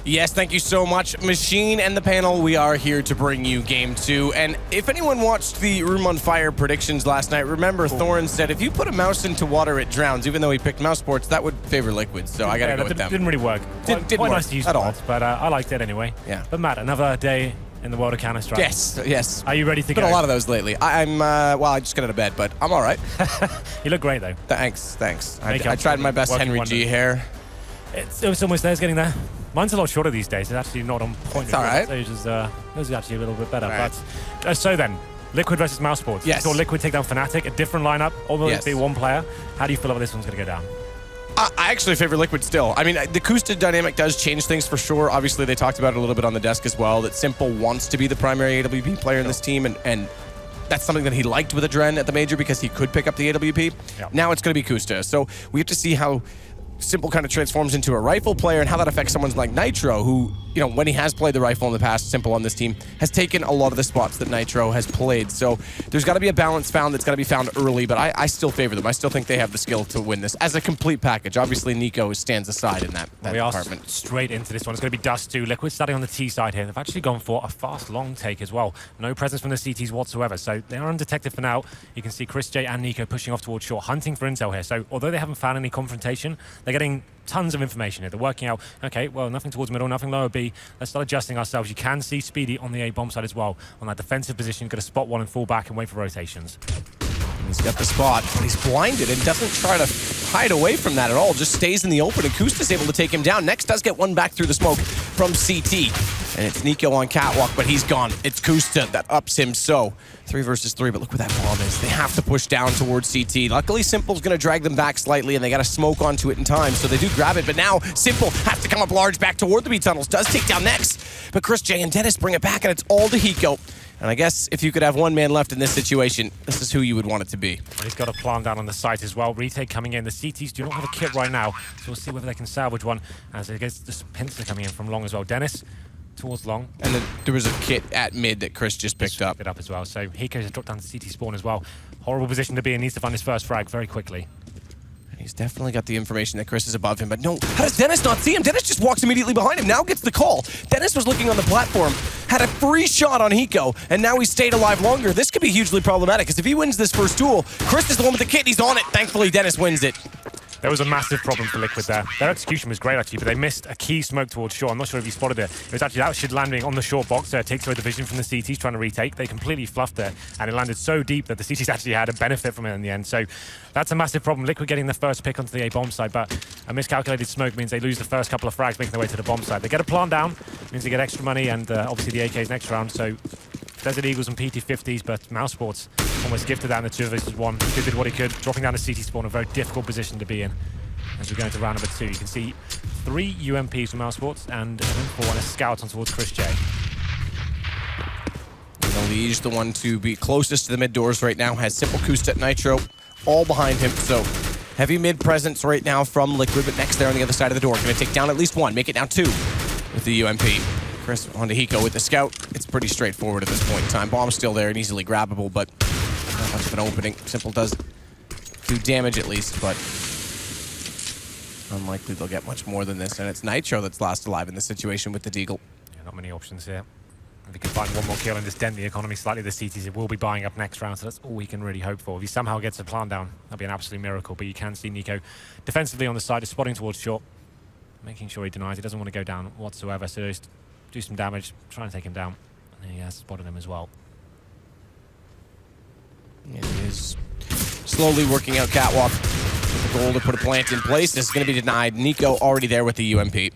Yes, thank you so much, Machine and the panel. We are here to bring you Game 2. And if anyone watched the Room on Fire predictions last night, remember Thorin said if you put a mouse into water, it drowns. Even though he picked Mousesports, that would favor Liquid. So I got to go with them. Didn't really work. Didn't quite work nice to use at all. words, but I liked it anyway. Yeah. But Matt, another day in the world of Counter-Strike. Yes. Are you ready to Been go? a lot of those lately. Well, I just got out of bed, but I'm all right. You look great, though. Thanks. I tried my best Henry G hair. It's almost there. It's getting there. Mine's a lot shorter these days. It's actually not on point. It's all right. Those are actually a little bit better. Right. But so then, Liquid versus Mousesports. Yes. You saw Liquid take down Fnatic, a different lineup, although Yes. it'd be one player. How do you feel like this one's going to go down? I actually favor Liquid still. I mean, the Kusta dynamic does change things for sure. Obviously, they talked about it a little bit on the desk as well, that Simple wants to be the primary AWP player in this team, and that's something that he liked with Adren at the Major because he could pick up the AWP. Yep. Now it's going to be Kusta. So we have to see how Simple kind of transforms into a rifle player and how that affects someone like Nitro, who, you know, when he has played the rifle in the past, Simple on this team, has taken a lot of the spots that Nitro has played. So there's got to be a balance found that's got to be found early, but I still favor them. I still think they have the skill to win this as a complete package. Obviously, Nico stands aside in that department. Straight into this one. It's going to be Dust2. Liquid starting on the T side here. They've actually gone for a fast long take as well. No presence from the CTs whatsoever, so they are undetected for now. You can see Chris J and Nico pushing off towards short, hunting for intel here. So although they haven't found any confrontation, they're getting tons of information here. They're working out, okay, well, nothing towards middle, nothing lower B. Let's start adjusting ourselves. You can see Speedy on the A bomb side as well. On that defensive position, going to spot one and fall back and wait for rotations. He's got the spot, but he's blinded and doesn't try to hide away from that at all. Just stays in the open, and Kusta's able to take him down. Next does get one back through the smoke from CT. And it's Nico on catwalk, but he's gone. It's Kusta that ups him. So 3 versus 3, but look where that bomb is. They have to push down towards CT. Luckily, Simple's going to drag them back slightly, and they got to smoke onto it in time, so they do grab it. But now Simple has to come up large back toward the B tunnels. Does take down Next, but Chris J and Dennis bring it back, and it's all to Hiko. And I guess if you could have one man left in this situation, this is who you would want it to be. And he's got a plan down on the site as well. Retake coming in. The CTs do not have a kit right now, so we'll see whether they can salvage one as it gets this pincer coming in from long as well. Dennis towards long. And then there was a kit at mid that Chris just picked up. It up as well. So Hiko's dropped down to CT spawn as well. Horrible position to be in. Needs to find his first frag very quickly. He's definitely got the information that Chris is above him, but no, how does Dennis not see him? Dennis just walks immediately behind him, now gets the call. Dennis was looking on the platform, had a free shot on Hiko, and now he stayed alive longer. This could be hugely problematic, because if he wins this first duel, Chris is the one with the kit, and he's on it. Thankfully, Dennis wins it. There was a massive problem for Liquid there. Their execution was great, actually, but they missed a key smoke towards shore. I'm not sure if you spotted it. It was actually that should landing on the short box. So it takes away the vision from the CTs trying to retake. They completely fluffed it, and it landed so deep that the CTs actually had a benefit from it in the end. So that's a massive problem. Liquid getting the first pick onto the A bomb side, but a miscalculated smoke means they lose the first couple of frags, making their way to the bomb side. They get a plant down, means they get extra money, and obviously the AKs next round. So Desert Eagles and PT50s, but Mousesports almost gifted that in the 2 versus 1. He did what he could, dropping down the CT spawn, a very difficult position to be in. As we go into round number 2, you can see 3 UMPs from Mousesports and an M4 and a scout on towards Chris J. The Liege, the one to be closest to the mid doors right now, has Simple, Kusta, Nitro all behind him. So heavy mid presence right now from Liquid, but Next there on the other side of the door. Going to take down at least one, make it now 2 with the UMP. Chris onto Hiko with the scout. It's pretty straightforward at this point in time. Bomb's still there and easily grabbable, but not much of an opening. Simple does do damage at least, but unlikely they'll get much more than this, and it's Nitro that's last alive in this situation with the Deagle. Yeah, not many options here. If he can find one more kill and just dent the economy slightly, the CTs will be buying up next round, so that's all we can really hope for. If he somehow gets a plant down, that'd be an absolute miracle, but you can see Nico defensively on the side, is spotting towards short, making sure he denies. He doesn't want to go down whatsoever, so just do some damage, try and take him down. And he has spotted him as well. Yeah, he is slowly working out catwalk. The goal to put a plant in place. This is going to be denied. Nico already there with the UMP.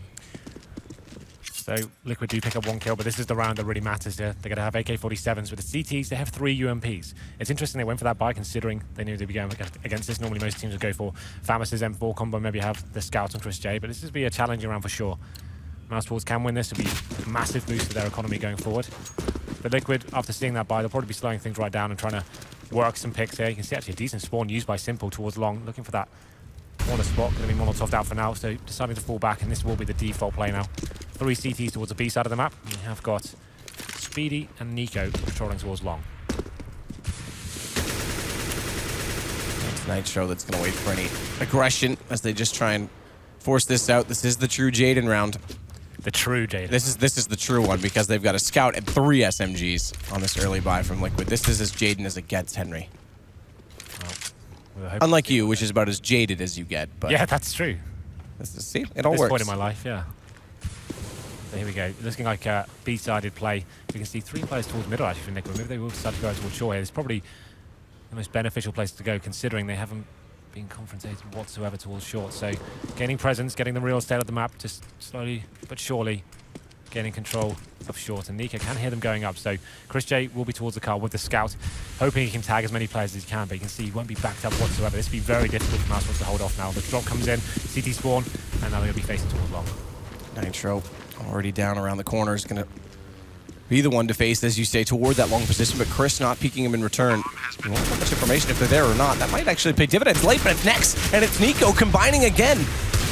So Liquid do pick up 1 kill, but this is the round that really matters here. They're going to have AK-47s. With the CTs, they have 3 UMPs. It's interesting they went for that buy, considering they knew they'd be going against this. Normally most teams would go for Famus's M4 combo, maybe have the Scout on Chris J, but this is be a challenging round for sure. Mousesports can win this. It'll be a massive boost to their economy going forward. But Liquid, after seeing that buy, they'll probably be slowing things right down and trying to work some picks here. You can see actually a decent spawn used by Simple towards long, looking for that corner spot. Going to be Molotov'd out for now, so deciding to fall back, and this will be the default play now. 3 CTs towards the B side of the map. We have got Speedy and Nico patrolling towards long. It's Nitro that's going to wait for any aggression as they just try and force this out. This is the true Jaden round. The true Jaden. This is the true one because they've got a scout and 3 SMGs on this early buy from Liquid. This is as Jaden as it gets, Henry. Well, unlike you, which is about as jaded as you get. But yeah, that's true. See, it all At this works. point in my life, yeah. So here we go. Looking like a B-sided play. We can see 3 players towards middle actually for Liquid. Maybe they will decide to go towards shore here. It's probably the most beneficial place to go considering they haven't been confronted whatsoever towards short. So gaining presence, getting the real estate of the map, just slowly but surely gaining control of short. And Nika can hear them going up. So Chris J will be towards the car with the scout, hoping he can tag as many players as he can, but you can see he won't be backed up whatsoever. This will be very difficult for Mousesports to hold off now. The drop comes in, CT spawn, and now they'll be facing towards long. Nitro already down around the corner is going to be the one to face, as you say, toward that long position, but Chris not peeking him in return. You won't have much information if they're there or not. That might actually pay dividends late, but it's Nex, and it's Nico combining again.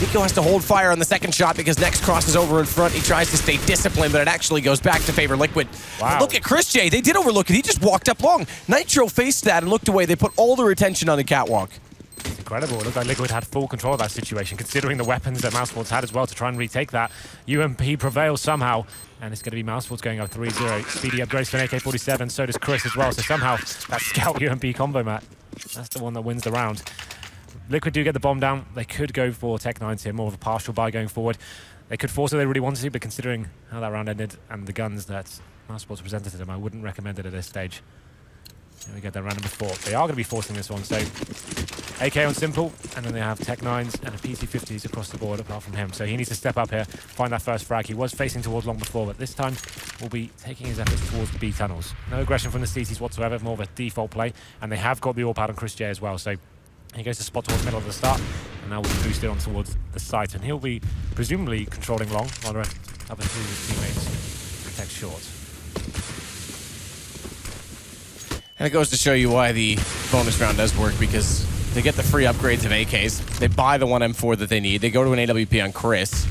Nico has to hold fire on the second shot because Nex crosses over in front. He tries to stay disciplined, but it actually goes back to favor Liquid. Wow. Look at Chris J. They did overlook it. He just walked up long. Nitro faced that and looked away. They put all their attention on the catwalk. It's incredible. It looked like Liquid had full control of that situation, considering the weapons that Mousesports had as well to try and retake that. UMP prevails somehow, and it's going to be Mousesports going up 3-0. Speedy upgrades for an AK-47, so does Chris as well. So somehow that Scout UMP combo, Matt, that's the one that wins the round. Liquid do get the bomb down. They could go for Tech-9s here, more of a partial buy going forward. They could force it if they really wanted to, but considering how that round ended and the guns that Mousesports presented to them, I wouldn't recommend it at this stage. Here we get that round number 4. They are going to be forcing this one, so AK on Simple, and then they have Tech-9s and a PT-50s across the board apart from him. So he needs to step up here, find that first frag. He was facing towards long before, but this time will be taking his efforts towards the B tunnels. No aggression from the CTs whatsoever, more of a default play, and they have got the AWP out on Chris J as well. So he goes to spot towards middle at the start, and now we'll boost it on towards the site, and he'll be presumably controlling long, while the other 2 of his teammates protect short. And it goes to show you why the bonus round does work, because they get the free upgrades of AKs. They buy the 1 M4 that they need. They go to an AWP on Chris,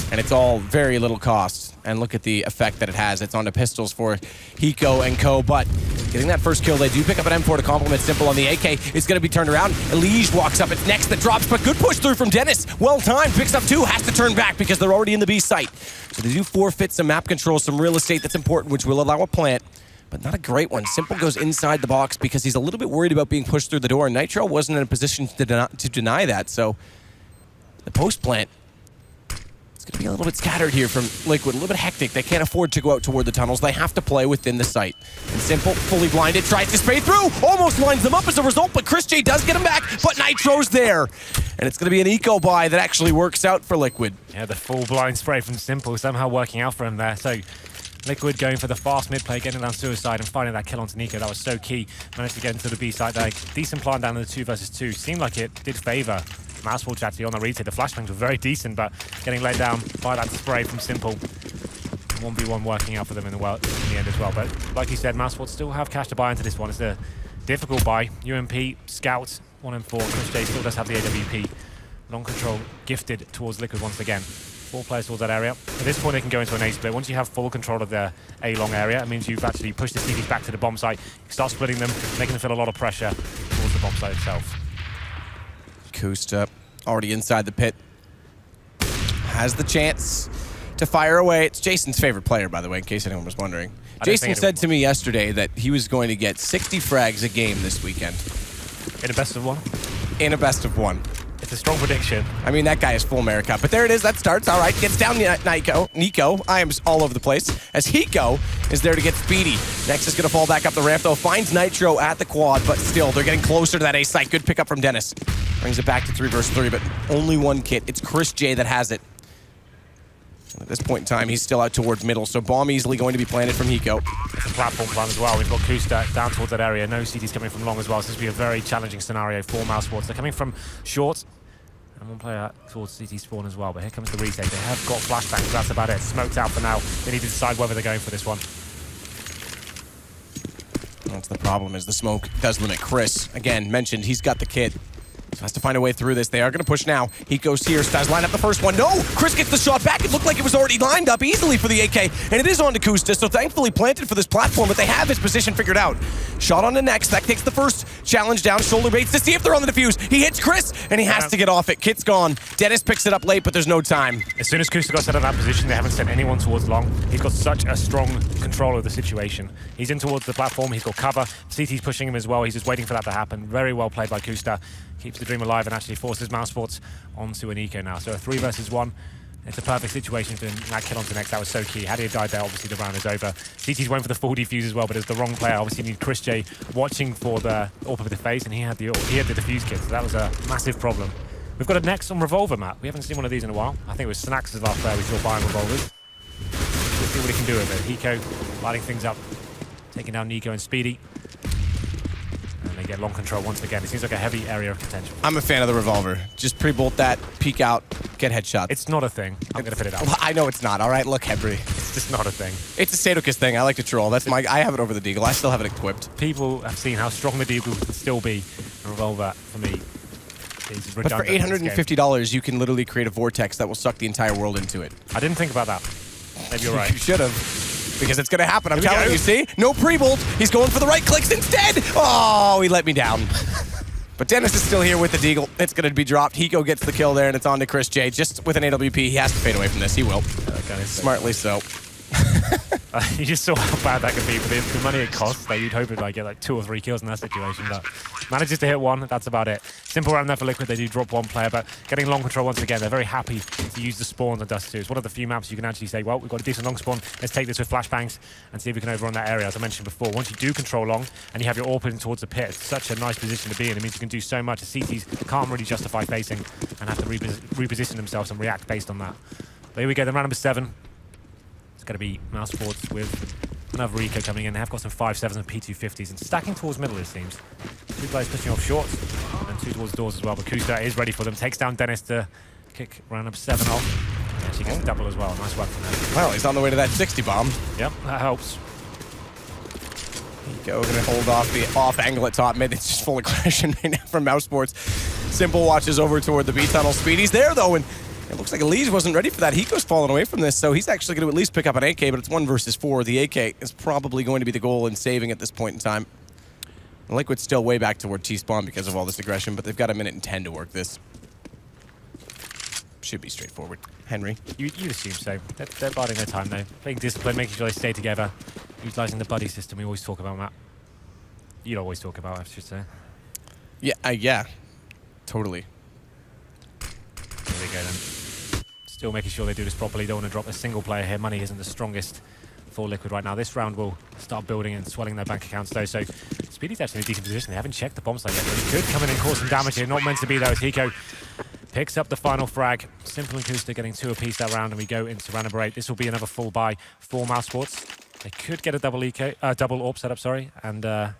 and it's all very little cost. And look at the effect that it has. It's onto pistols for Hiko and co, but getting that first kill, they do pick up an M4 to complement Simple on the AK. It's going to be turned around. Elige walks up. It's Nex that drops, but good push through from Dennis. Well timed. Picks up 2. Has to turn back because they're already in the B site. So they do forfeit some map control, some real estate that's important, which will allow a plant. But not a great one. Simple goes inside the box because he's a little bit worried about being pushed through the door. Nitro wasn't in a position to deny that. So the post plant, it's going to be a little bit scattered here from Liquid. A little bit hectic. They can't afford to go out toward the tunnels. They have to play within the site. And Simple, fully blinded, tries to spray through. Almost lines them up as a result, but Chris J does get him back. But Nitro's there. And it's going to be an eco buy that actually works out for Liquid. Yeah, the full blind spray from Simple somehow working out for him there. So Liquid going for the fast mid play, getting down suicide and finding that kill onto Nico. That was so key. Managed to get into the B side there. Decent plan down in the 2 versus 2. Seemed like it did favor Mousesports actually on the retake. The flashbangs were very decent, but getting laid down by that spray from Simple. 1v1 working out for them in the end as well. But like you said, Mousesports still have cash to buy into this one. It's a difficult buy. UMP, Scout, 1M4. Chris J still does have the AWP. Long control gifted towards Liquid once again. 4 players towards that area. At this point, they can go into an A split. Once you have full control of the A long area, it means you've actually pushed the CDs back to the bomb site. You start splitting them, making them feel a lot of pressure towards the bomb site itself. Kusta already inside the pit. Has the chance to fire away. It's Jason's favorite player, by the way, in case anyone was wondering. Jason said to me yesterday that he was going to get 60 frags a game this weekend. In a best of 1? In a best of 1. It's a strong prediction. I mean, that guy is full America. But there it is. That starts. All right. Gets down Nico. I am all over the place. As Hiko is there to get Speedy. Next is going to fall back up the ramp, though. Finds Nitro at the quad, but still, they're getting closer to that A site. Good pickup from Dennis. Brings it back to 3 versus 3, but only 1 kit. It's Chris J that has it. At this point in time, he's still out towards middle, so bomb easily going to be planted from Hiko. It's a platform plan as well. We've got Kusta down towards that area. No CTs coming from long as well, so this will be a very challenging scenario for Mousesports. They're coming from short, and 1 player towards CT spawn as well, but here comes the retake. They have got flashbangs, that's about it. Smoked out for now. They need to decide whether they're going for this one. That's the problem, is the smoke does limit Chris. Again, mentioned, he's got the kit. So has to find a way through this. They are going to push now. He goes here. Staz line up the first one. No! Chris gets the shot back. It looked like it was already lined up easily for the AK. And it is on to Kusta, so thankfully planted for this platform, but they have his position figured out. Shot on the next. That takes the first Challenge down, shoulder baits to see if they're on the defuse. He hits Chris, and he has to get off it. Kit's gone. Dennis picks it up late, but there's no time. As soon as Kusta got set in that position, they haven't sent anyone towards long. He's got such a strong control of the situation. He's in towards the platform. He's got cover. CT's pushing him as well. He's just waiting for that to happen. Very well played by Kusta. Keeps the dream alive and actually forces Mousesports onto an eco now. So a 3 versus 1. It's a perfect situation for that kill onto next. That was so key. Had he died there, obviously the round is over. CT's went for the full defuse as well, but as the wrong player, obviously you need Chris J watching for the AWP of the face, and he had the defuse kit, so that was a massive problem. We've got a next on revolver map. We haven't seen one of these in a while. I think it was Snacks as the last player we saw buying revolvers. Let's see what he can do with it. Hiko lighting things up, taking down Nico and Speedy. And they get long control once again. It seems like a heavy area of contention. I'm a fan of the revolver. Just pre-bolt that, peek out, get headshots. It's not a thing. I'm going to put it out. Well, I know it's not. All right, look, Henry. It's just not a thing. It's a Sadokist thing. I like to troll. That's my. I have it over the Deagle. I still have it equipped. People have seen how strong the Deagle can still be. A revolver, for me, is redundant. But for $850, you can literally create a vortex that will suck the entire world into it. I didn't think about that. Maybe you're right. You should have. Because it's going to happen. I'm telling go. you, see? No pre-bolt. He's going for the right clicks instead. Oh, he let me down. But Dennis is still here with the Deagle. It's going to be dropped. Hiko gets the kill there, and it's on to Chris J. Just with an AWP, he has to fade away from this. He will. Smartly so. You just saw how bad that could be. For the money it costs, that you'd hope it'd get like 2 or 3 kills in that situation. But manages to hit 1. That's about it. Simple round there for Liquid. They do drop 1 player, but getting long control once again. They're very happy to use the spawns on Dust2. It's one of the few maps you can actually say, well, we've got a decent long spawn. Let's take this with flashbangs and see if we can overrun that area. As I mentioned before, once you do control long and you have your AWP in towards the pit, it's such a nice position to be in. It means you can do so much. The CTs can't really justify facing and have to reposition themselves and react based on that. But here we go, then round number 7. It's going to be Mousesports with another eco coming in. They have got some 5.7s and P250s and stacking towards middle, it seems. 2 players pushing off short and 2 towards doors as well. But Kusta is ready for them. Takes down Dennis to kick round number 7 off. And she gets a double as well. Nice work from her. Well, he's on the way to that 60 bomb. Yep, that helps. Hiko going to hold off the off angle at top mid. It's just full aggression right now from Mousesports. Simple watches over toward the B tunnel. Speedy's there though, and it looks like Elise wasn't ready for that. Hiko's fallen away from this, so he's actually going to at least pick up an AK, but it's 1 versus 4. The AK is probably going to be the goal in saving at this point in time. And Liquid's still way back toward T-spawn because of all this aggression, but they've got 1:10 to work this. Should be straightforward. Henry? You'd assume so. They're biding their time though. Playing discipline, making sure they stay together. Utilising the buddy system we always talk about, Matt. You'd always talk about, I should say. Yeah. Totally. There we go then. Still making sure they do this properly. Don't want to drop a single player here. Money isn't the strongest for Liquid right now. This round will start building and swelling their bank accounts though. So Speedy's actually in a decent position. They haven't checked the bomb site yet. But he could come in and cause some damage here. Not meant to be though. As Hiko picks up the final frag. Simple and Kusta getting 2 apiece that round, and we go into round number 8. This will be another full buy for Mousesports. They could get a double AWP setup, sorry, and going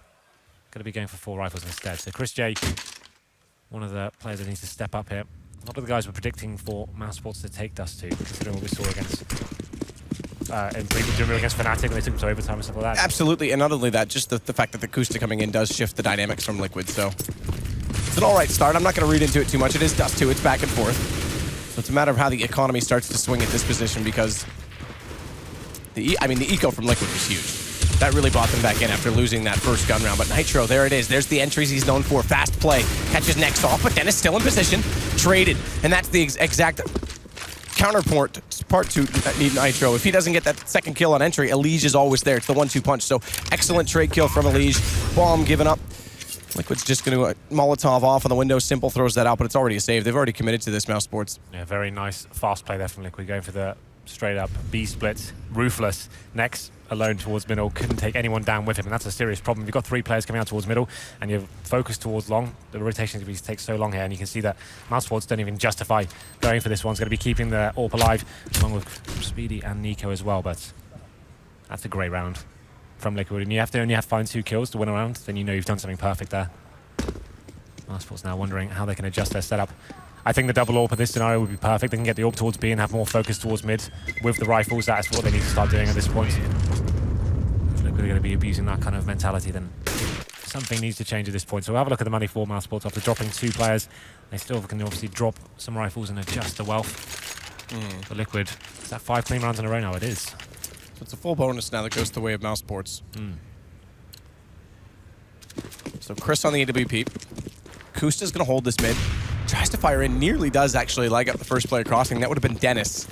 to be going for 4 rifles instead. So Chris J, one of the players that needs to step up here. A lot of the guys were predicting for Mousesports to take Dust2, considering what we saw against against Fnatic when they took them to overtime and stuff like that. Absolutely, and not only that, just the fact that the Kusta coming in does shift the dynamics from Liquid, so it's an alright start. I'm not going to read into it too much. It is Dust2, it's back and forth. So it's a matter of how the economy starts to swing at this position, because the eco from Liquid was huge. That really brought them back in after losing that first gun round. But Nitro, there it is. There's the entries he's known for. Fast play. Catches next off, but Dennis still in position. Traded. And that's the exact counterpart to Nitro. If he doesn't get that second kill on entry, Elige is always there. It's the 1-2 punch. So excellent trade kill from Elige. Bomb given up. Liquid's just going to Molotov off on the window. Simple throws that out, but it's already a save. They've already committed to this, Mousesports. Yeah, very nice fast play there from Liquid. Going for the straight up B split. Ruthless. Next. Alone towards middle, couldn't take anyone down with him, and that's a serious problem. You've got 3 players coming out towards middle, and you're focused towards long. The rotation takes so long here, and you can see that Mousesports don't even justify going for this one. It's going to be keeping the AWP alive, along with Speedy and Nico as well, but that's a great round from Liquid, and you have to only find 2 kills to win a round, then you know you've done something perfect there. Mousesports now wondering how they can adjust their setup. I think the double AWP in this scenario would be perfect. They can get the AWP towards B and have more focus towards mid with the rifles. That's what they need to start doing at this point. If they're going to be abusing that kind of mentality, then something needs to change at this point. So we'll have a look at the money for Mousesports. After dropping 2 players, they still can obviously drop some rifles and adjust the wealth. For Liquid, is that 5 clean rounds in a row now? It is. So it's a full bonus now that goes the way of Mousesports. So Chris on the AWP. Kusta's going to hold this mid. Tries to fire in, nearly does actually leg up the first player crossing. That would have been Dennis.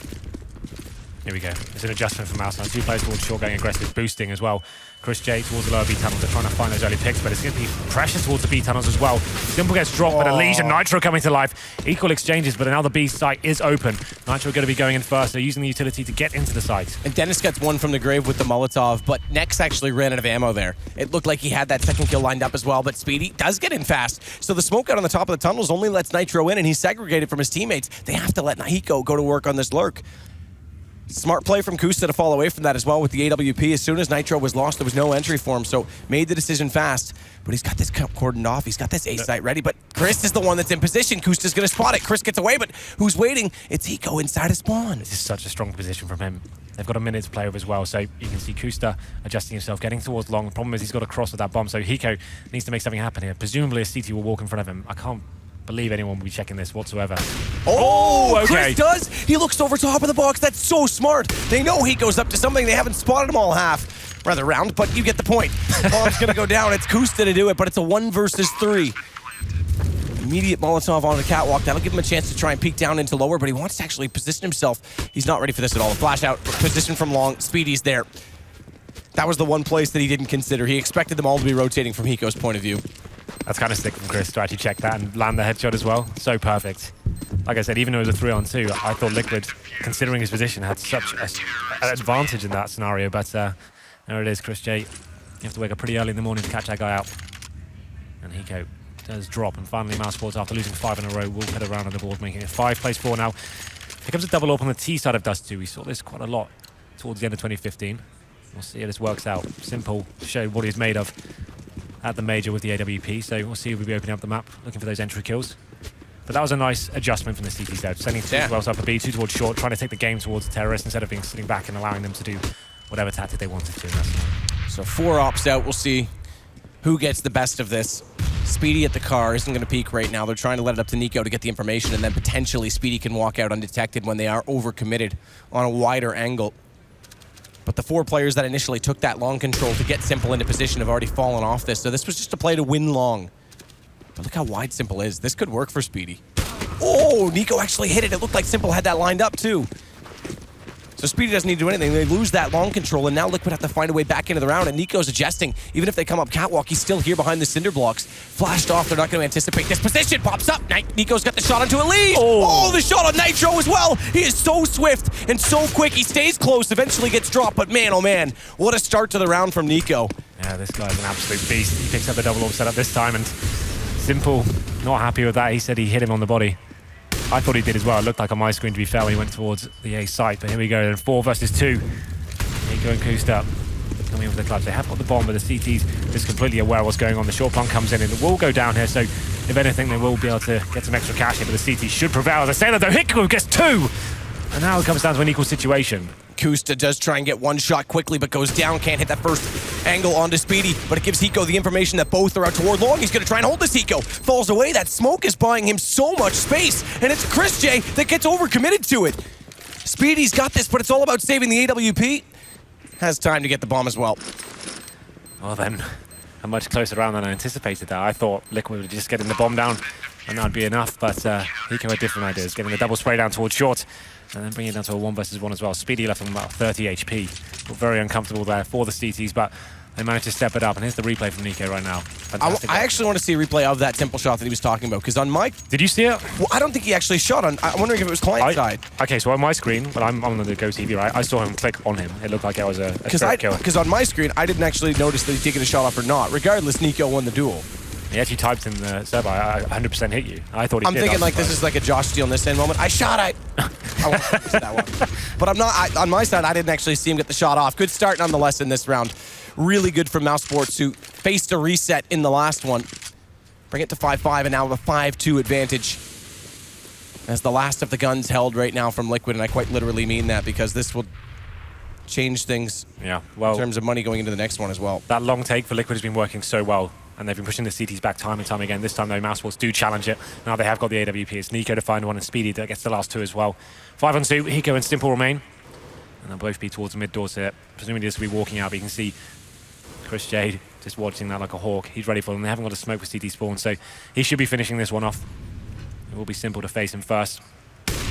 Here we go. It's an adjustment from Mouse now. 2 players towards short, going aggressive, boosting as well. Chris J towards the lower B tunnels. They're trying to find those early picks, but it's going to be pressure towards the B tunnels as well. Simple gets dropped, but a Legion Nitro coming to life. Equal exchanges, but now the B site is open. Nitro going to be going in first. They're using the utility to get into the site. And Dennis gets one from the grave with the Molotov, but Nex actually ran out of ammo there. It looked like he had that second kill lined up as well, but Speedy does get in fast. So the smoke out on the top of the tunnels only lets Nitro in, and he's segregated from his teammates. They have to let Nahiko go to work on this lurk. Smart play from Kusta to fall away from that as well with the AWP. As soon as Nitro was lost, there was no entry for him, so made the decision fast. But he's got this cordoned off. He's got this A site ready, but Chris is the one that's in position. Kusta's going to spot it. Chris gets away, but who's waiting? It's Hiko inside of spawn. This is such a strong position from him. They've got a minute to play with as well, so you can see Kusta adjusting himself, getting towards long. The problem is he's got to cross with that bomb, so Hiko needs to make something happen here. Presumably a CT will walk in front of him. I can't believe anyone will be checking this whatsoever. Oh, okay. Chris does. He looks over top of the box. That's so smart. They know he goes up to something. They haven't spotted him all half. Rather round, but you get the point. Bomb's going to go down. It's Kusta to do it, but it's a 1 versus 3. Immediate Molotov on the catwalk. That'll give him a chance to try and peek down into lower, but he wants to actually position himself. He's not ready for this at all. Flash out, position from long. Speedy's there. That was the one place that he didn't consider. He expected them all to be rotating from Hiko's point of view. That's kind of sick from Chris to actually check that and land the headshot as well. So perfect. Like I said, even though it was a 3-on-2, I thought Liquid, considering his position, had such an advantage in that scenario. But there it is, Chris J. You have to wake up pretty early in the morning to catch that guy out. And Hiko does drop. And finally, Mousesports, after losing 5 in a row, will head around on the board, making it 5, plays 4 now. Here comes a double up on the T side of Dust2. We saw this quite a lot towards the end of 2015. We'll see how this works out. Simple showed what he's made of at the major with the AWP, so we'll see if we'll be opening up the map, looking for those entry kills. But that was a nice adjustment from the CT side, sending 2 wells up a B, 2 towards short, trying to take the game towards the terrorists instead of being sitting back and allowing them to do whatever tactic they wanted to. So 4 ops out. We'll see who gets the best of this. Speedy at the car isn't going to peek right now. They're trying to let it up to Nico to get the information, and then potentially Speedy can walk out undetected when they are overcommitted on a wider angle. But the 4 players that initially took that long control to get Simple into position have already fallen off this. So this was just a play to win long. But look how wide Simple is. This could work for Speedy. Oh, Nico actually hit it. It looked like Simple had that lined up too. So Speedy doesn't need to do anything. They lose that long control, and now Liquid have to find a way back into the round, and Nico's adjusting. Even if they come up catwalk, he's still here behind the cinder blocks. Flashed off, they're not going to anticipate this position. Pops up, Nico's got the shot onto a lead. Oh, the shot on Nitro as well. He is so swift and so quick. He stays close, eventually gets dropped, but man, oh man, what a start to the round from Nico. Yeah, this guy's an absolute beast. He picks up the double orb setup this time, and Simple not happy with that. He said he hit him on the body. I thought he did as well. It looked like on my screen, to be fair, when he went towards the A site. But here we go, then 4 versus 2. Nico and Kusta coming in with the clutch. They have got the bomb, but the CT's just completely aware of what's going on. The short pump comes in, and it will go down here. So if anything, they will be able to get some extra cash here. But the CT should prevail. As I say that, though, Hiko gets 2. And now it comes down to an equal situation. Kusta does try and get one shot quickly, but goes down. Can't hit that first angle onto Speedy, but it gives Hiko the information that both are out toward long. He's going to try and hold this. Hiko falls away. That smoke is buying him so much space, and it's Chris J that gets overcommitted to it. Speedy's got this, but it's all about saving the AWP. Has time to get the bomb as well. Well then, a much closer round than I anticipated that. I thought Liquid would just getting the bomb down, and that'd be enough, but Hiko had different ideas. Getting the double spray down towards short, and then bringing it down to a 1 versus 1 as well. Speedy left on about 30 HP. Very uncomfortable there for the CTs, but they managed to step it up. And here's the replay from Nico right now. Fantastic. I actually want to see a replay of that Simple shot that he was talking about, because on my... Did you see it? Well, I don't think he actually shot on... I'm wondering if it was client side. Okay, so on my screen, but I'm on the Go TV, right? I saw him click on him. It looked like it was a straight kill. Because on my screen, I didn't actually notice that he taken a shot off or not. Regardless, Nico won the duel. He actually typed in the server, I 100% hit you. I thought he did. I'm thinking like this is like a Josh Steele in this end moment. I shot it. I won't miss that one. But I'm not, on my side, I didn't actually see him get the shot off. Good start nonetheless in this round. Really good from Mousesports, who faced a reset in the last one. Bring it to 5-5, and now a 5-2 advantage. As the last of the guns held right now from Liquid, and I quite literally mean that, because this will change things in terms of money going into the next one as well. That long take for Liquid has been working so well, and they've been pushing the CTs back time and time again. This time, though, Mousesports do challenge it. Now they have got the AWP. It's Nico to find one, and Speedy that gets the last 2 as well. 5-on-2, Hiko and Simple remain. And they'll both be towards the mid doors here. Presumably this will be walking out, but you can see Chris J just watching that like a hawk. He's ready for them. They haven't got a smoke with CT spawn, so he should be finishing this one off. It will be simple to face him first.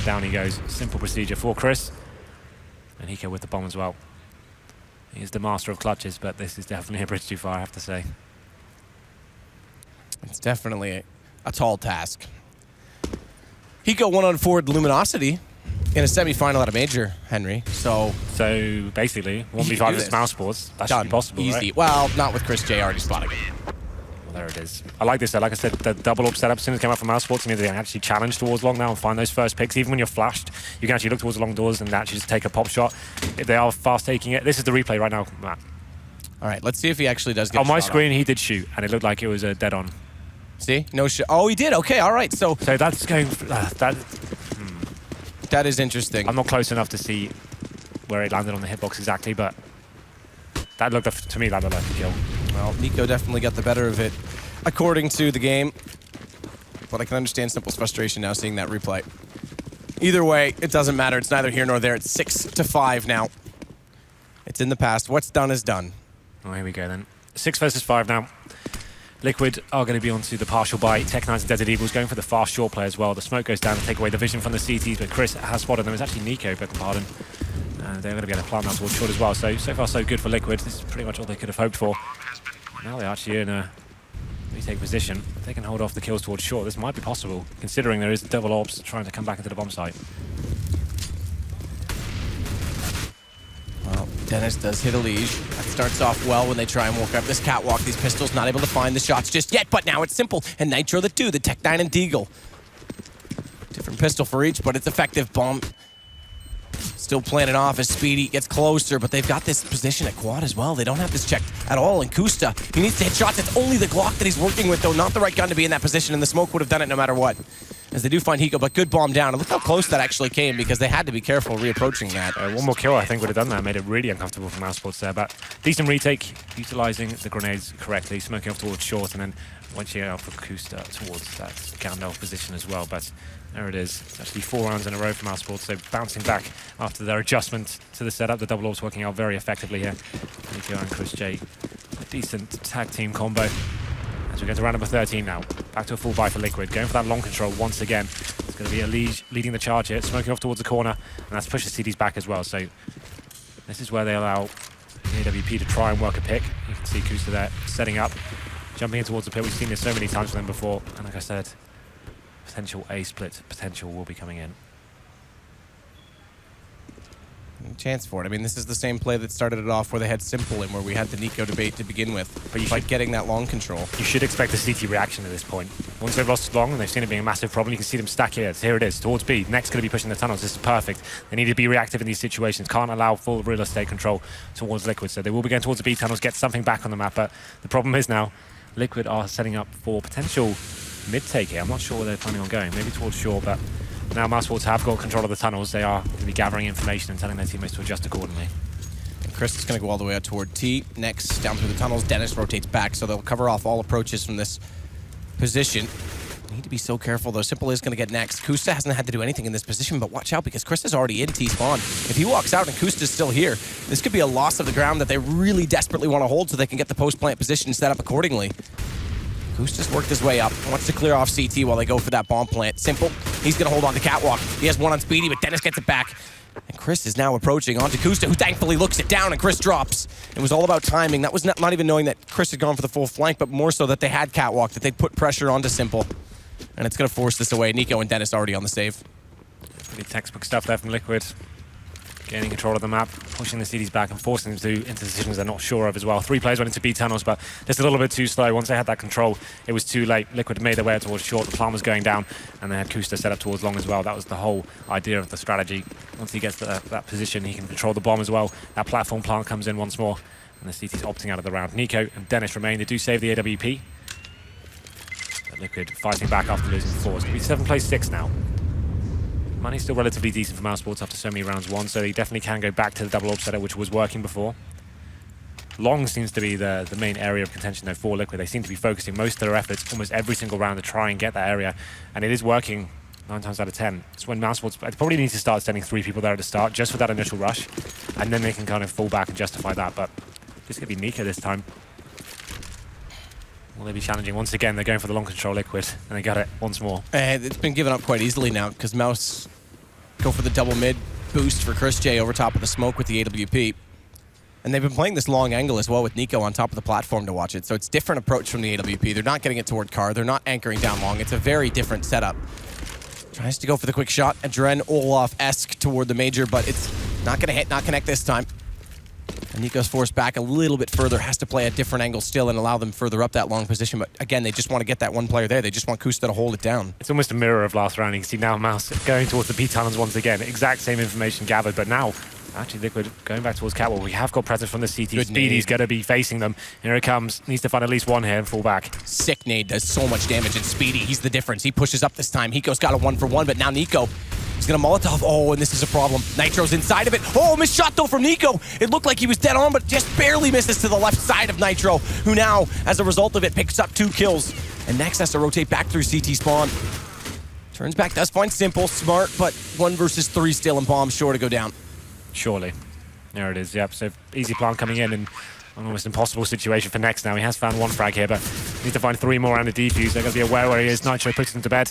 Down he goes. Simple procedure for Chris. And Hiko with the bomb as well. He is the master of clutches, but this is definitely a bridge too far, I have to say. It's definitely a tall task. Hiko won on forward Luminosity in a semi-final at a major, Henry. So basically, 1v5 against Mousesports. That should be possible, easy. right? Well, not with Chris J already spotting him. Well, there it is. I like this though. Like I said, the double up setup as soon as it came out from Mousesports, means they can actually challenge towards long now and find those first picks. Even when you're flashed, you can actually look towards the long doors and actually just take a pop shot. If they are fast taking it. This is the replay right now, Matt. All right, let's see if he actually does get on my screen, he did shoot, and it looked like it was a dead on. See? No shot. Oh, he did. Okay, all right. So that's going... That is interesting. I'm not close enough to see where it landed on the hitbox exactly, but that looked, to me, that looked like a kill. Well, Nico definitely got the better of it, according to the game. But I can understand Simple's frustration now seeing that replay. Either way, it doesn't matter. It's neither here nor there. It's 6-5 now. It's in the past. What's done is done. Oh, here we go then. 6 versus 5 now. Liquid are going to be onto the partial buy. Tech9s and Desert Eagles going for the fast short play as well. The smoke goes down to take away the vision from the CTs, but Chris has spotted them. It's actually Nico, beg your pardon. They're going to be able to plant that towards short as well. So far so good for Liquid. This is pretty much all they could have hoped for. Now they're actually in a retake position. If they can hold off the kills towards short, this might be possible, considering there is double orbs trying to come back into the bomb site. Well, Dennis does hit a leash. That starts off well when they try and walk up this catwalk. These pistols not able to find the shots just yet, but now it's Simple and Nitro the two, the Tech9 and Deagle. Different pistol for each, but it's effective. Bomb still playing it off as Speedy gets closer, but they've got this position at quad as well. They don't have this checked at all. And Kusta, he needs to hit shots. It's only the Glock that he's working with, though. Not the right gun to be in that position, and the smoke would have done it no matter what. As they do find Hiko, but good bomb down. And look how close that actually came, because they had to be careful reapproaching that. One more kill, I think, would have done that. Made it really uncomfortable for Mousesports there. But decent retake, utilizing the grenades correctly, smoking off towards short, and then once you get out for Kusta towards that Gandalf position as well. But there it is. It's actually 4 rounds in a row for Mousesports, so bouncing back after their adjustment to the setup. The double orbs working out very effectively here. Nico and Chris J, a decent tag team combo. As we get to round number 13 now. Back to a full buy for Liquid. Going for that long control once again. It's going to be a leading the charge here. Smoking off towards the corner. And that's pushes CDs back as well. So this is where they allow the AWP to try and work a pick. You can see Kusta there setting up. Jumping in towards the pit. We've seen this so many times for them before. And like I said, potential A split potential will be coming in. Chance for it. I mean, this is the same play that started it off where they had Simple in, where we had the Nico debate to begin with. But you like getting that long control. You should expect a CT reaction at this point. Once they've lost long and they've seen it being a massive problem, you can see them stack here. Here it is, towards B. Next going to be pushing the tunnels. This is perfect. They need to be reactive in these situations. Can't allow full real estate control towards Liquid. So they will be going towards the B tunnels, get something back on the map. But the problem is now, Liquid are setting up for potential mid-take here. I'm not sure where they're planning on going. Maybe towards shore, but now Mousesports have got control of the tunnels. They are going to be gathering information and telling their teammates to adjust accordingly. And Chris is going to go all the way out toward T. Next, down through the tunnels, Dennis rotates back, so they'll cover off all approaches from this position. Need to be so careful, though. Simple is going to get next. Kusta hasn't had to do anything in this position, but watch out, because Chris is already in T-spawn. If he walks out and Kusta's still here, this could be a loss of the ground that they really desperately want to hold so they can get the post-plant position set up accordingly. Kusta's worked his way up, wants to clear off CT while they go for that bomb plant. Simple, he's going to hold on to Catwalk. He has one on Speedy, but Dennis gets it back. And Chris is now approaching onto Kusta, who thankfully looks it down, and Chris drops. It was all about timing. That was not even knowing that Chris had gone for the full flank, but more so that they had Catwalk, that they'd put pressure onto Simple. And it's going to force this away. Nico and Dennis already on the save. Pretty textbook stuff there from Liquid. Gaining control of the map, pushing the CDs back and forcing them to into decisions they're not sure of as well. 3 players went into B tunnels, but just a little bit too slow. Once they had that control, it was too late. Liquid made their way towards short, the plan was going down, and they had Kusta set up towards long as well. That was the whole idea of the strategy. Once he gets to that position, he can control the bomb as well. That platform plant comes in once more, and the CT's opting out of the round. Nico and Dennis remain. They do save the AWP. But Liquid fighting back after losing 4. It's going to be 7 plays 6 now. Money's still relatively decent for Mousesports after so many rounds won, so they definitely can go back to the double orb setup, which was working before. Long seems to be the main area of contention though for Liquid. They seem to be focusing most of their efforts almost every single round to try and get that area, and it is working 9 times out of 10. It's when Mousesports probably need to start sending 3 people there at the start, just for that initial rush, and then they can kind of fall back and justify that, but it's going to be Nico this time. Will they be challenging once again? They're going for the long control Liquid, and they got it once more. It's been given up quite easily now because Mouse go for the double mid boost for Chris J over top of the smoke with the AWP. And they've been playing this long angle as well with Nico on top of the platform to watch it. So it's a different approach from the AWP. They're not getting it toward Car. They're not anchoring down long. It's a very different setup. Tries to go for the quick shot. Adren Olaf-esque toward the major, but it's not going to hit, not connect this time. And Nico's forced back a little bit further, has to play a different angle still and allow them further up that long position. But again, they just want to get that one player there. They just want Kusta to hold it down. It's almost a mirror of last round. You can see now Mouse going towards the B tunnels once again. Exact same information gathered, but now actually Liquid going back towards Catwalk. We have got presence from the CT. Good Speedy's nade. going to be facing them. Here it comes. Needs to find at least one here and fall back. Sick nade does so much damage, and Speedy, he's the difference. He pushes up this time. Hiko's got a 1-for-1, but now Nico, he's gonna Molotov. Oh, and this is a problem. Nitro's inside of it. Oh, missed shot though from Nico. It looked like he was dead on, but just barely misses to the left side of Nitro, who now, as a result of it, picks up 2 kills. And next has to rotate back through CT spawn. Turns back, does find Simple, smart, but 1 versus 3 still, and Bomb sure to go down. Surely. There it is, yep. So easy plant coming in and an almost impossible situation for Next now. He has found 1 frag here, but needs to find 3 more around the defuse. They're going to be aware where he is. Nitro puts him to bed,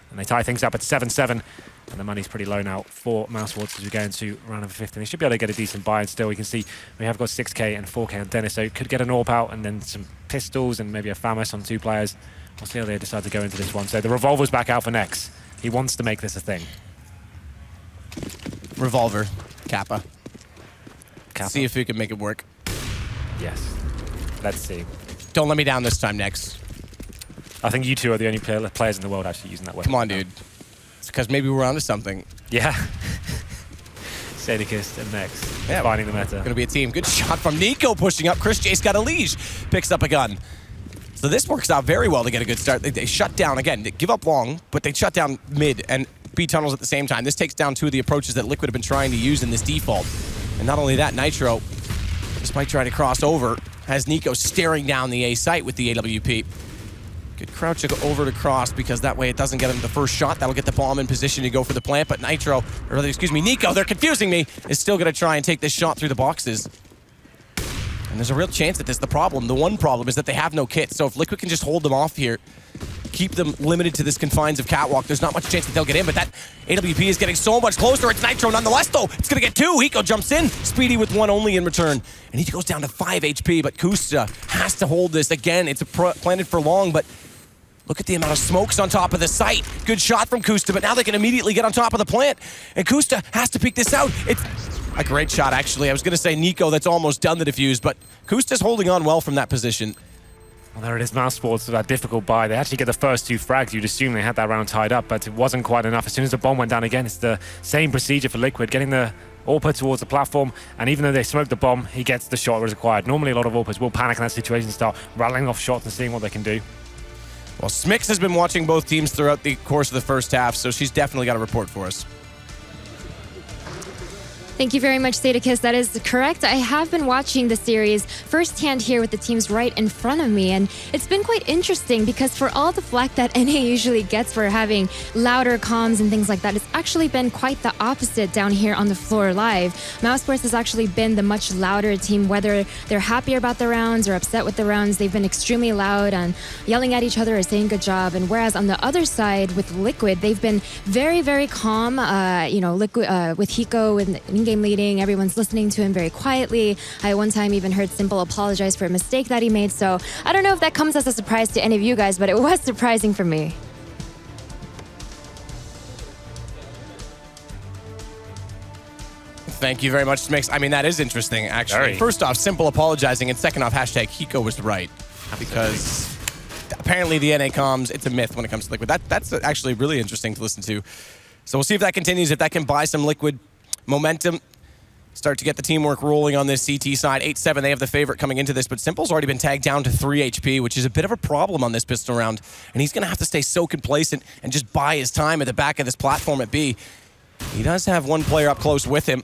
and they tie things up at 7-7. And the money's pretty low now for Mousesports as we go into round number 15. They should be able to get a decent buy, and still we can see we have got 6k and 4k on Dennis, so could get an AWP out and then some pistols and maybe a FAMAS on 2 players. We'll see how they decide to go into this one. So the revolver's back out for Next. He wants to make this a thing. Revolver, Kappa. See if we can make it work. Yes. Let's see. Don't let me down this time, Next. I think you two are the only players in the world actually using that weapon. Come on, dude. It's because maybe we're onto something. Yeah. Sadicist and Next. Yeah, finding the meta. Gonna be a team. Good shot from Nico pushing up. Chris J's got a leash. Picks up a gun. So this works out very well to get a good start. They shut down, again, they give up long, but they shut down mid and B tunnels at the same time. This takes down 2 of the approaches that Liquid have been trying to use in this default. And not only that, Nitro, despite trying to cross over, has Nico staring down the A site with the AWP. Good crouch over to cross because that way it doesn't get him the first shot. That'll get the bomb in position to go for the plant, but Nico, they're confusing me, is still gonna try and take this shot through the boxes. And there's a real chance that this is the problem. The one problem is that they have no kit, so if Liquid can just hold them off here, keep them limited to this confines of Catwalk, there's not much chance that they'll get in, but that AWP is getting so much closer. It's Nitro nonetheless, though. It's going to get 2. Hiko jumps in. Speedy with 1 only in return. And he goes down to 5 HP, but Kusta has to hold this. Again, it's planted for long, but look at the amount of smokes on top of the site. Good shot from Kusta, but now they can immediately get on top of the plant. And Kusta has to peek this out. It's a great shot, actually. I was going to say Nico, that's almost done the defuse, but Kusta's holding on well from that position. Well, there it is, Mousesports with that difficult buy. They actually get the first 2 frags. You'd assume they had that round tied up, but it wasn't quite enough. As soon as the bomb went down again, it's the same procedure for Liquid, getting the AWP towards the platform, and even though they smoke the bomb, he gets the shot required. Normally, a lot of AWPers will panic in that situation and start rattling off shots and seeing what they can do. Well, Smix has been watching both teams throughout the course of the first half, so she's definitely got a report for us. Thank you very much, Sadicus. That is correct. I have been watching the series firsthand here with the teams right in front of me, and it's been quite interesting because for all the flack that NA usually gets for having louder comms and things like that, it's actually been quite the opposite down here on the floor live. Mousesports has actually been the much louder team, whether they're happier about the rounds or upset with the rounds. They've been extremely loud and yelling at each other or saying good job. And whereas on the other side with Liquid, they've been very, very calm. Liquid with Hiko and in-game leading, everyone's listening to him very quietly. I one time even heard Simple apologize for a mistake that he made. So I don't know if that comes as a surprise to any of you guys, but it was surprising for me. Thank you very much, Smix. I mean, that is interesting, actually. Very. First off, Simple apologizing, and second off, hashtag Hiko was right. Because apparently the NA comms, it's a myth when it comes to Liquid. That's actually really interesting to listen to. So we'll see if that continues, if that can buy some Liquid momentum, start to get the teamwork rolling on this CT side. 8-7, they have the favorite coming into this, but Simple's already been tagged down to 3 HP, which is a bit of a problem on this pistol round. And he's going to have to stay so complacent and just buy his time at the back of this platform at B. He does have one player up close with him.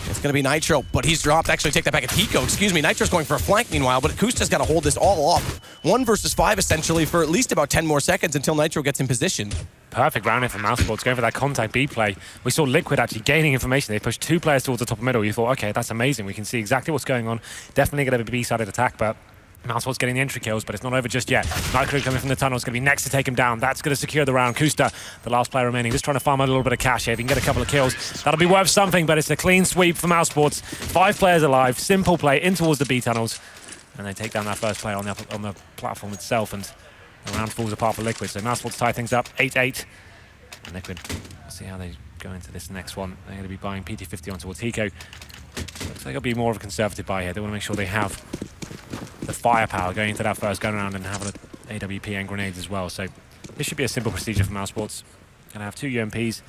It's going to be Nitro, but he's dropped. Actually, take that back. It's Hiko, excuse me. Nitro's going for a flank meanwhile, but Akusta's got to hold this all off. 1 versus 5, essentially, for at least about 10 more seconds until Nitro gets in position. Perfect round in for Mousesports, going for that contact B play. We saw Liquid actually gaining information. They pushed 2 players towards the top middle. You thought, okay, that's amazing. We can see exactly what's going on. Definitely going to be a B-sided attack, but Mousesports getting the entry kills, but it's not over just yet. Nightcrew coming from the tunnel is going to be next to take him down. That's going to secure the round. Kusta, the last player remaining, just trying to farm a little bit of cash here. If he can get a couple of kills, that'll be worth something, but it's a clean sweep for Mousesports. 5 players alive, simple play in towards the B tunnels, and they take down that first player on the platform itself, and the round falls apart for Liquid. So Mousesports tie things up, 8-8. And Liquid, we'll see how they go into this next one. They're going to be buying PT50 on towards Hiko. Looks like it'll be more of a conservative buy here. They want to make sure they have the firepower going into that first gun round and have an AWP and grenades as well. So this should be a simple procedure for Mousesports. Going to have 2 UMPs,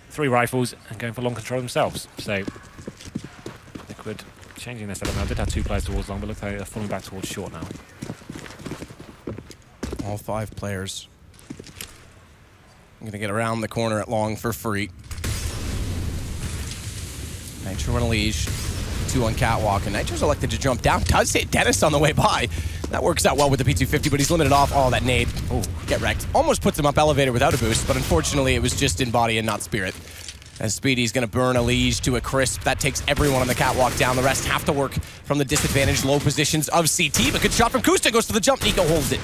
3 rifles, and going for long control themselves. So Liquid changing their setup now. Did have 2 players towards long, but looks like they're falling back towards short now. All 5 players. I'm going to get around the corner at long for free. Nitro and Elige, 2 on Catwalk, and Nitro's elected to jump down. Does hit Dennis on the way by. That works out well with the P250, but he's limited off. Oh, that nade. Oh, get wrecked. Almost puts him up elevator without a boost, but unfortunately it was just in body and not spirit. As Speedy's going to burn Elige to a crisp. That takes everyone on the Catwalk down. The rest have to work from the disadvantaged low positions of CT, but good shot from Kusta. Goes to the jump. Nico holds it.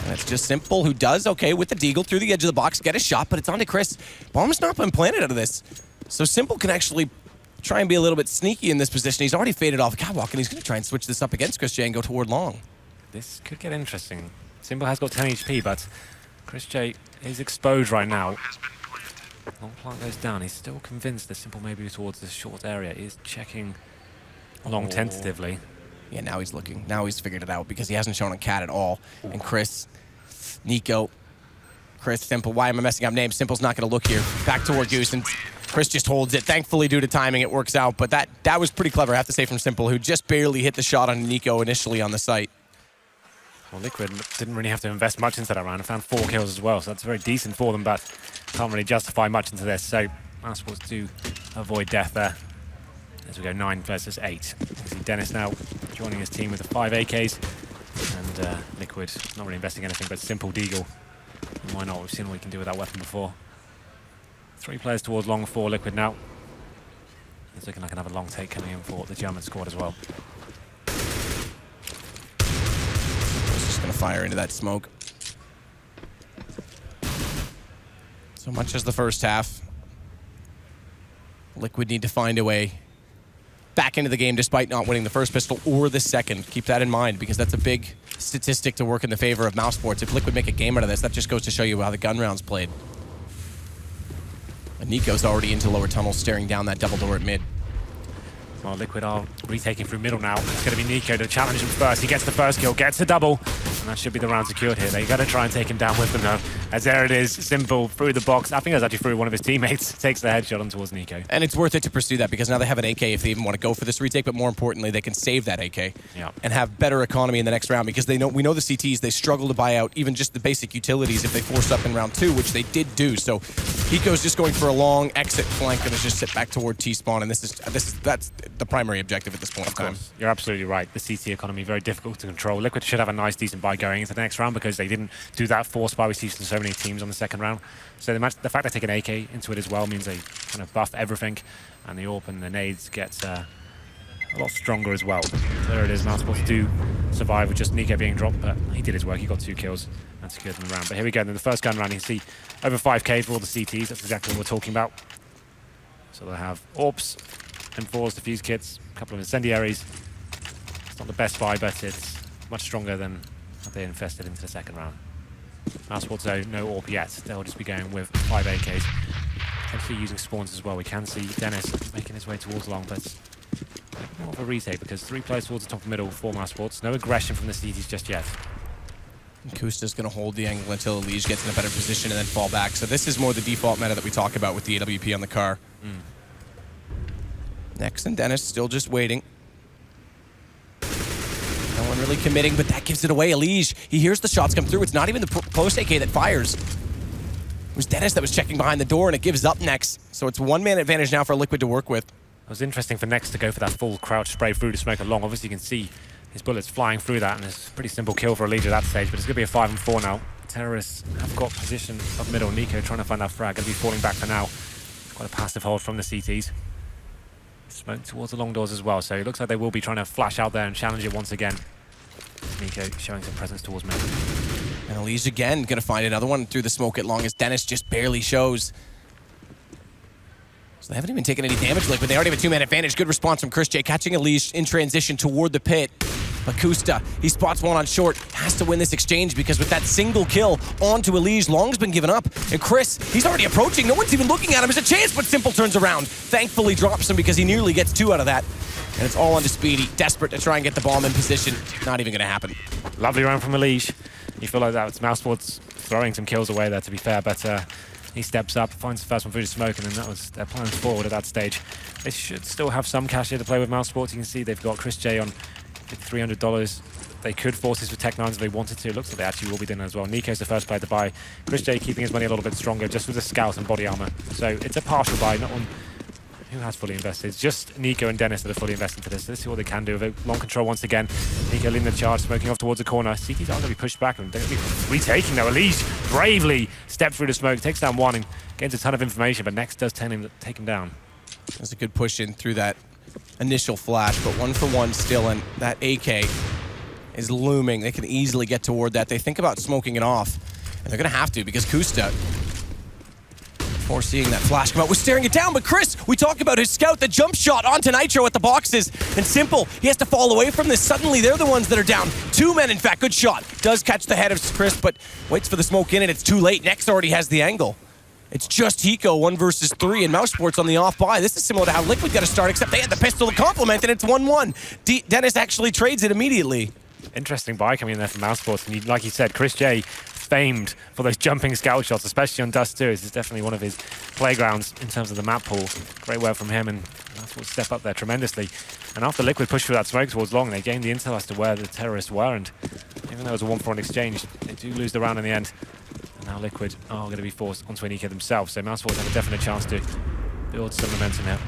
And it's just Simple, who does okay with the deagle through the edge of the box, get a shot, but it's on to Chris. Bomb's not been planted out of this. So Simple can actually try and be a little bit sneaky in this position. He's already faded off the Catwalk, and he's going to try and switch this up against Chris J and go toward long. This could get interesting. Simple has got 10 HP, but Chris J is exposed right now. Long plant goes down. He's still convinced that Simple may be towards this short area. He's checking long tentatively. Yeah, now he's looking. Now he's figured it out because he hasn't shown a cat at all. And Chris, Nico, Chris, Simple. Why am I messing up names? Simple's not going to look here. Back toward Goose, and Chris just holds it. Thankfully, due to timing, it works out. But that was pretty clever, I have to say, from Simple, who just barely hit the shot on Nico initially on the site. Well, Liquid didn't really have to invest much into that round and found 4 kills as well, so that's very decent for them, but can't really justify much into this. So Mousesports do avoid death there. As we go 9 versus 8. You see Dennis now joining his team with the 5 AKs, and Liquid not really investing anything but Simple Deagle. And why not? We've seen what we can do with that weapon before. 3 players towards long for Liquid now. It's looking like another long take coming in for the German squad as well. Just going to fire into that smoke. So much as the first half, Liquid need to find a way back into the game despite not winning the first pistol or the second. Keep that in mind because that's a big statistic to work in the favor of Mousesports. If Liquid make a game out of this, that just goes to show you how the gun round's played. And Nico's already into lower tunnels, staring down that double door at mid. Well, Liquid are retaking through middle now. It's going to be Nico to challenge him first. He gets the first kill, gets a double, and that should be the round secured here. They got to try and take him down with them, though. As there it is, Simple through the box. I think that's actually through one of his teammates. Takes the headshot on towards Nico. And it's worth it to pursue that because now they have an AK if they even want to go for this retake, but more importantly, they can save that AK and have better economy in the next round because we know the CTs, they struggle to buy out even just the basic utilities if they force up in round 2, which they did do. So Hiko's just going for a long exit flank, going to just sit back toward T-spawn, and that's the primary objective at this point in time. You're absolutely right. The CT economy very difficult to control. Liquid should have a nice, decent buy going into the next round because they didn't do that force buy we see from so many teams on the second round. So the fact they take an AK into it as well means they kind of buff everything, and the AWP and the nades get a lot stronger as well. There it is. Mousesports do survive with just Nico being dropped, but he did his work. He got 2 kills and secured in the round. But here we go. In the first gun round, you can see over 5k for all the CTs. That's exactly what we're talking about. So they'll have AWPs, M4s, defuse kits, a couple of incendiaries. It's not the best buy, but it's much stronger than what they invested into the second round. Mousesports, though, no AWP yet. They'll just be going with 5 AKs. Potentially using spawns as well. We can see Dennis making his way towards long, but more of a retake because 3 players towards the top of middle for Mousesports. No aggression from the CTs just yet. Kusta's going to hold the angle until Elige gets in a better position and then fall back. So this is more the default meta that we talk about with the AWP on the car. Next, and Dennis still just waiting. No one really committing, but that gives it away. Elige, he hears the shots come through. It's not even the post AK that fires. It was Dennis that was checking behind the door, and it gives up Next. So it's 1-man advantage now for Liquid to work with. It was interesting for Next to go for that full crouch spray through to smoke along. Obviously, you can see his bullets flying through that, and it's a pretty simple kill for Elige at that stage, but it's going to be a 5-4 now. Terrorists have got position of middle. Nico trying to find that frag. Going to be falling back for now. Quite a passive hold from the CTs. Smoke towards the long doors as well, so it looks like they will be trying to flash out there and challenge it once again. Nico showing some presence towards me. And Elise again going to find another one through the smoke as long as Dennis just barely shows. So they haven't even taken any damage, but they already have a 2-man advantage. Good response from Chris J, catching Elise in transition toward the pit. But Kusta, he spots one on short, has to win this exchange because with that single kill onto Elise, Long's been given up. And Chris, he's already approaching. No one's even looking at him. There's a chance, but Simple turns around. Thankfully drops him because he nearly gets 2 out of that. And it's all onto Speedy, desperate to try and get the bomb in position. Not even going to happen. Lovely round from Elise. You feel like that was Mousesports throwing some kills away there, to be fair, but he steps up, finds the first one through the smoke, and then that was their plans forward at that stage. They should still have some cash here to play with Mousesports. You can see they've got Chris J on $300. They could force this with Tech 9s if they wanted to. It looks like they actually will be doing as well. Nico's the first player to buy. Chris J keeping his money a little bit stronger just with the scout and body armor. So it's a partial buy, not on who has fully invested. It's just Nico and Dennis that are fully invested into this. Let's see what they can do. Long control once again. Nico leading the charge, smoking off towards the corner. CT's are going to be pushed back and they're going to be retaking though. Elise bravely steps through the smoke, takes down one and gains a ton of information, but Next does take him down. There's a good push in through that initial flash, but 1 for 1 still, and that AK is looming. They can easily get toward that. They think about smoking it off, and they're going to have to because Kusta, foreseeing that flash come out, was staring it down. But Chris, we talk about his scout, the jump shot onto Nitro at the boxes, and Simple, he has to fall away from this. Suddenly, they're the ones that are down. 2 men, in fact. Good shot. Does catch the head of Chris, but waits for the smoke in, and it's too late. Next already has the angle. It's just Hiko, 1 versus 3, and Mousesports on the off buy. This is similar to how Liquid got to start, except they had the pistol to complement, and it's 1-1. Dennis actually trades it immediately. Interesting buy coming in there from Mousesports, and like you said, Chris J, famed for those jumping scout shots, especially on Dust 2. This is definitely one of his playgrounds in terms of the map pool. Great work from him, and Mousesports step up there tremendously. And after Liquid pushed through that smoke towards Long, they gained the intel as to where the terrorists were, and even though it was a 1-for-1 exchange, they do lose the round in the end. And now Liquid are going to be forced onto Anika themselves, so Mousesports have a definite chance to build some momentum here.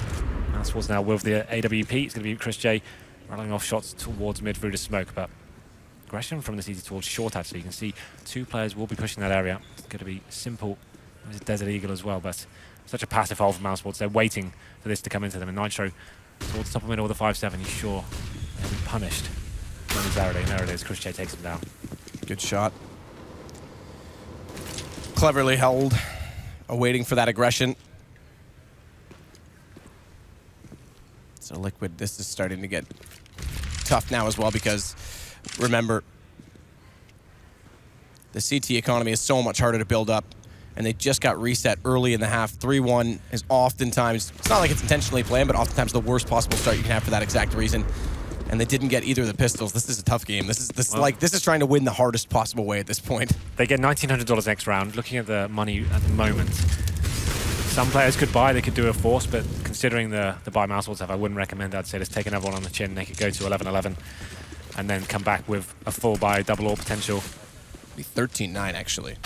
Mousesports now with the AWP. It's going to be Chris J running off shots towards mid through the smoke, but aggression from the CT towards short, actually. You can see 2 players will be pushing that area. It's going to be Simple. There's a Desert Eagle as well, but such a passive hold from Mousesports. They're waiting for this to come into them. And Nitro towards the top of middle with the 5-7. He's sure they'll be punished momentarily. And there it is. Chris J takes him down. Good shot. Cleverly held, awaiting for that aggression. So Liquid, this is starting to get tough now as well because, remember, the CT economy is so much harder to build up, and they just got reset early in the half. 3-1 is oftentimes, it's not like it's intentionally planned, but oftentimes the worst possible start you can have for that exact reason. And they didn't get either of the pistols. This is a tough game. This is trying to win the hardest possible way at this point. They get $1,900 next round. Looking at the money at the moment, some players could buy, they could do a force, but considering the buy Mousesports have, I wouldn't recommend. I'd say just take another one on the chin. They could go to 11-11 and then come back with a full buy, double or potential. It'd be 13-9 actually.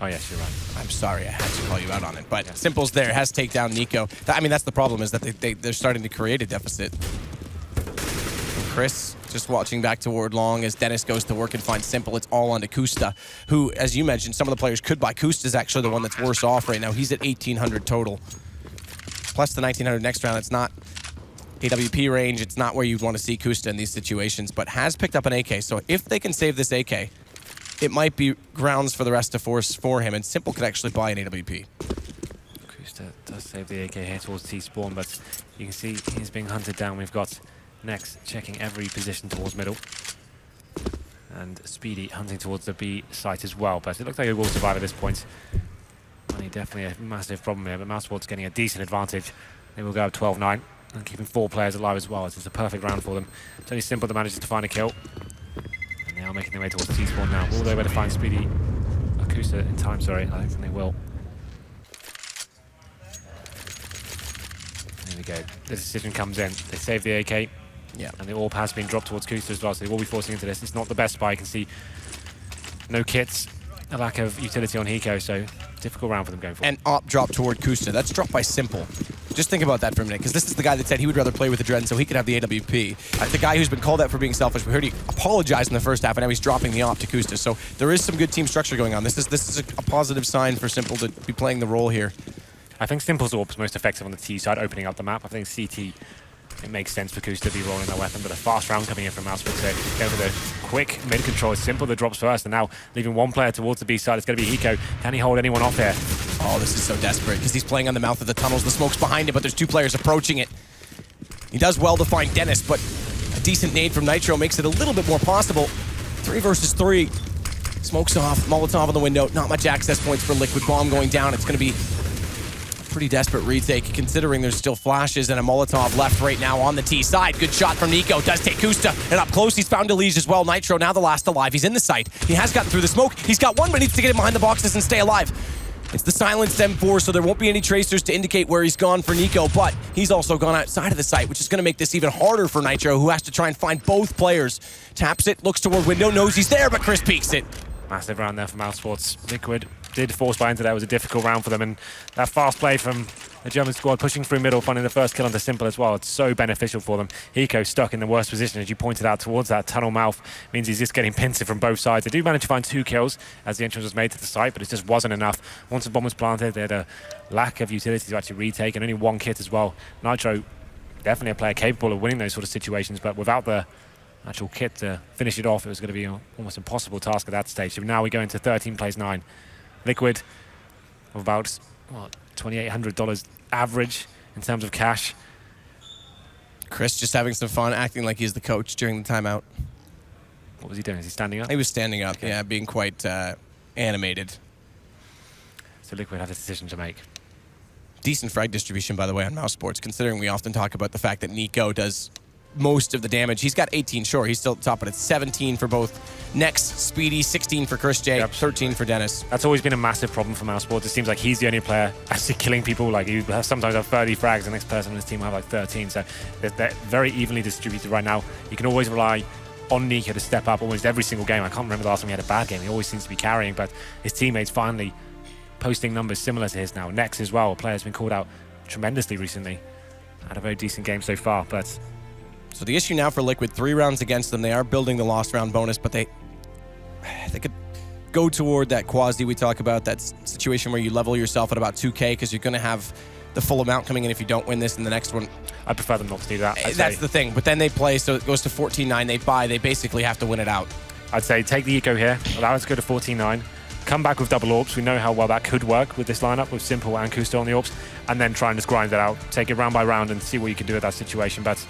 Oh yes, you're right. I'm sorry, I had to call you out on it. But yeah. Simple's there, has to take down Nico. I mean, that's the problem, is that they're starting to create a deficit. Chris just watching back toward Long as Dennis goes to work and finds Simple. It's all onto Kusta, who, as you mentioned, some of the players could buy. Kusta's actually the one that's worse off right now. He's at 1,800 total. Plus the 1,900 next round. It's not AWP range. It's not where you'd want to see Kusta in these situations, but has picked up an AK. So if they can save this AK, it might be grounds for the rest of force for him, and Simple could actually buy an AWP. Kusta does save the AK here towards T-spawn, but you can see he's being hunted down. We've got Next checking every position towards middle, and Speedy hunting towards the B site as well, but it looks like he will survive at this point. Money definitely a massive problem here, but Mousesports getting a decent advantage. They will go up 12-9 and keeping 4 players alive as well. It's a perfect round for them. It's only Simple that manages to find a kill. And they are making their way towards T-spawn now. Will they be able to find Speedy Kusta in time? Sorry, I don't think they will. There we go. The decision comes in. They save the AK. Yeah. And the AWP has been dropped towards Kusta as well, so they will be forcing into this. It's not the best buy. You can see no kits, a lack of utility on Hiko, so difficult round for them going forward. And AWP drop toward Kusta. That's dropped by Simple. Just think about that for a minute, because this is the guy that said he would rather play with the Dread so he could have the AWP. The guy who's been called out for being selfish. We heard he apologized in the first half, and now he's dropping the AWP to Kusta. So there is some good team structure going on. This is a positive sign for Simple to be playing the role here. I think Simple's AWP is most effective on the T side, opening up the map. I think CT it makes sense for Kusta to be rolling that weapon, but a fast round coming in from Mousesports. So go for the quick mid control. It's simple, the drops first, and now leaving one player towards the B side. It's going to be Hiko. Can he hold anyone off here? Oh, this is so desperate because he's playing on the mouth of the tunnels. The smoke's behind him, but there's two players approaching it. He does well to find Dennis, but a decent nade from Nitro makes it a little bit more possible. 3 versus 3. Smoke's off, Molotov on the window. Not much access points for Liquid. Bomb going down. It's going to be a pretty desperate retake considering there's still flashes and a Molotov left right now on the T side. Good shot from Nico. Does take Kusta. And up close, he's found Elige as well. Nitro now the last alive. He's in the site. He has gotten through the smoke. He's got one, but needs to get him behind the boxes and stay alive. It's the silenced M4, so there won't be any tracers to indicate where he's gone for Nico, but he's also gone outside of the site, which is going to make this even harder for Nitro, who has to try and find both players. Taps it, looks toward window, knows he's there, but Chris peeks it. Massive round there for Mousesports. Liquid did force buy into that. It was a difficult round for them, and that fast play from the German squad pushing through middle, finding the first kill onto Simple as well. It's so beneficial for them. Hiko stuck in the worst position, as you pointed out, towards that tunnel mouth. Means he's just getting pincered from both sides. They do manage to find 2 kills as the entrance was made to the site, but it just wasn't enough. Once the bomb was planted, they had a lack of utility to actually retake, and only 1 kit as well. Nitro, definitely a player capable of winning those sort of situations, but without the actual kit to finish it off, it was going to be an almost impossible task at that stage. So now we go into 13 plays 9. Liquid of about, what, $2,800 average in terms of cash. Chris just having some fun, acting like he's the coach during the timeout. What was he doing? Is he standing up? He was standing up, Okay. yeah, being quite animated. So Liquid have a decision to make. Decent frag distribution, by the way, on Mousesports, considering we often talk about the fact that Nico does most of the damage. He's got 18, sure, he's still at the top, but it's 17 for both Nex, Speedy, 16 for Chris J, Yep. 13 for Dennis. That's always been a massive problem for Mousesports. It seems like he's the only player actually killing people. Like, you have sometimes have 30 frags, the next person on his team will have like 13. So they're very evenly distributed right now. You can always rely on Nico to step up almost every single game. I can't remember the last time he had a bad game. He always seems to be carrying, but his teammates finally posting numbers similar to his now. Nex as well, a player has been called out tremendously recently. Had a very decent game so far, but So the issue now for Liquid, 3 rounds against them. They are building the lost round bonus, but they could go toward that quasi we talk about, that situation where you level yourself at about 2K because you're going to have the full amount coming in if you don't win this in the next one. I prefer them not to do that. That's the thing. But then they play, so it goes to 14-9. They buy. They basically have to win it out. I'd say take the eco here, allow it to go to 14-9, come back with double AWPs. We know how well that could work with this lineup with Simple and Kusta on the AWPs, and then try and just grind it out. Take it round by round and see what you can do with that situation. But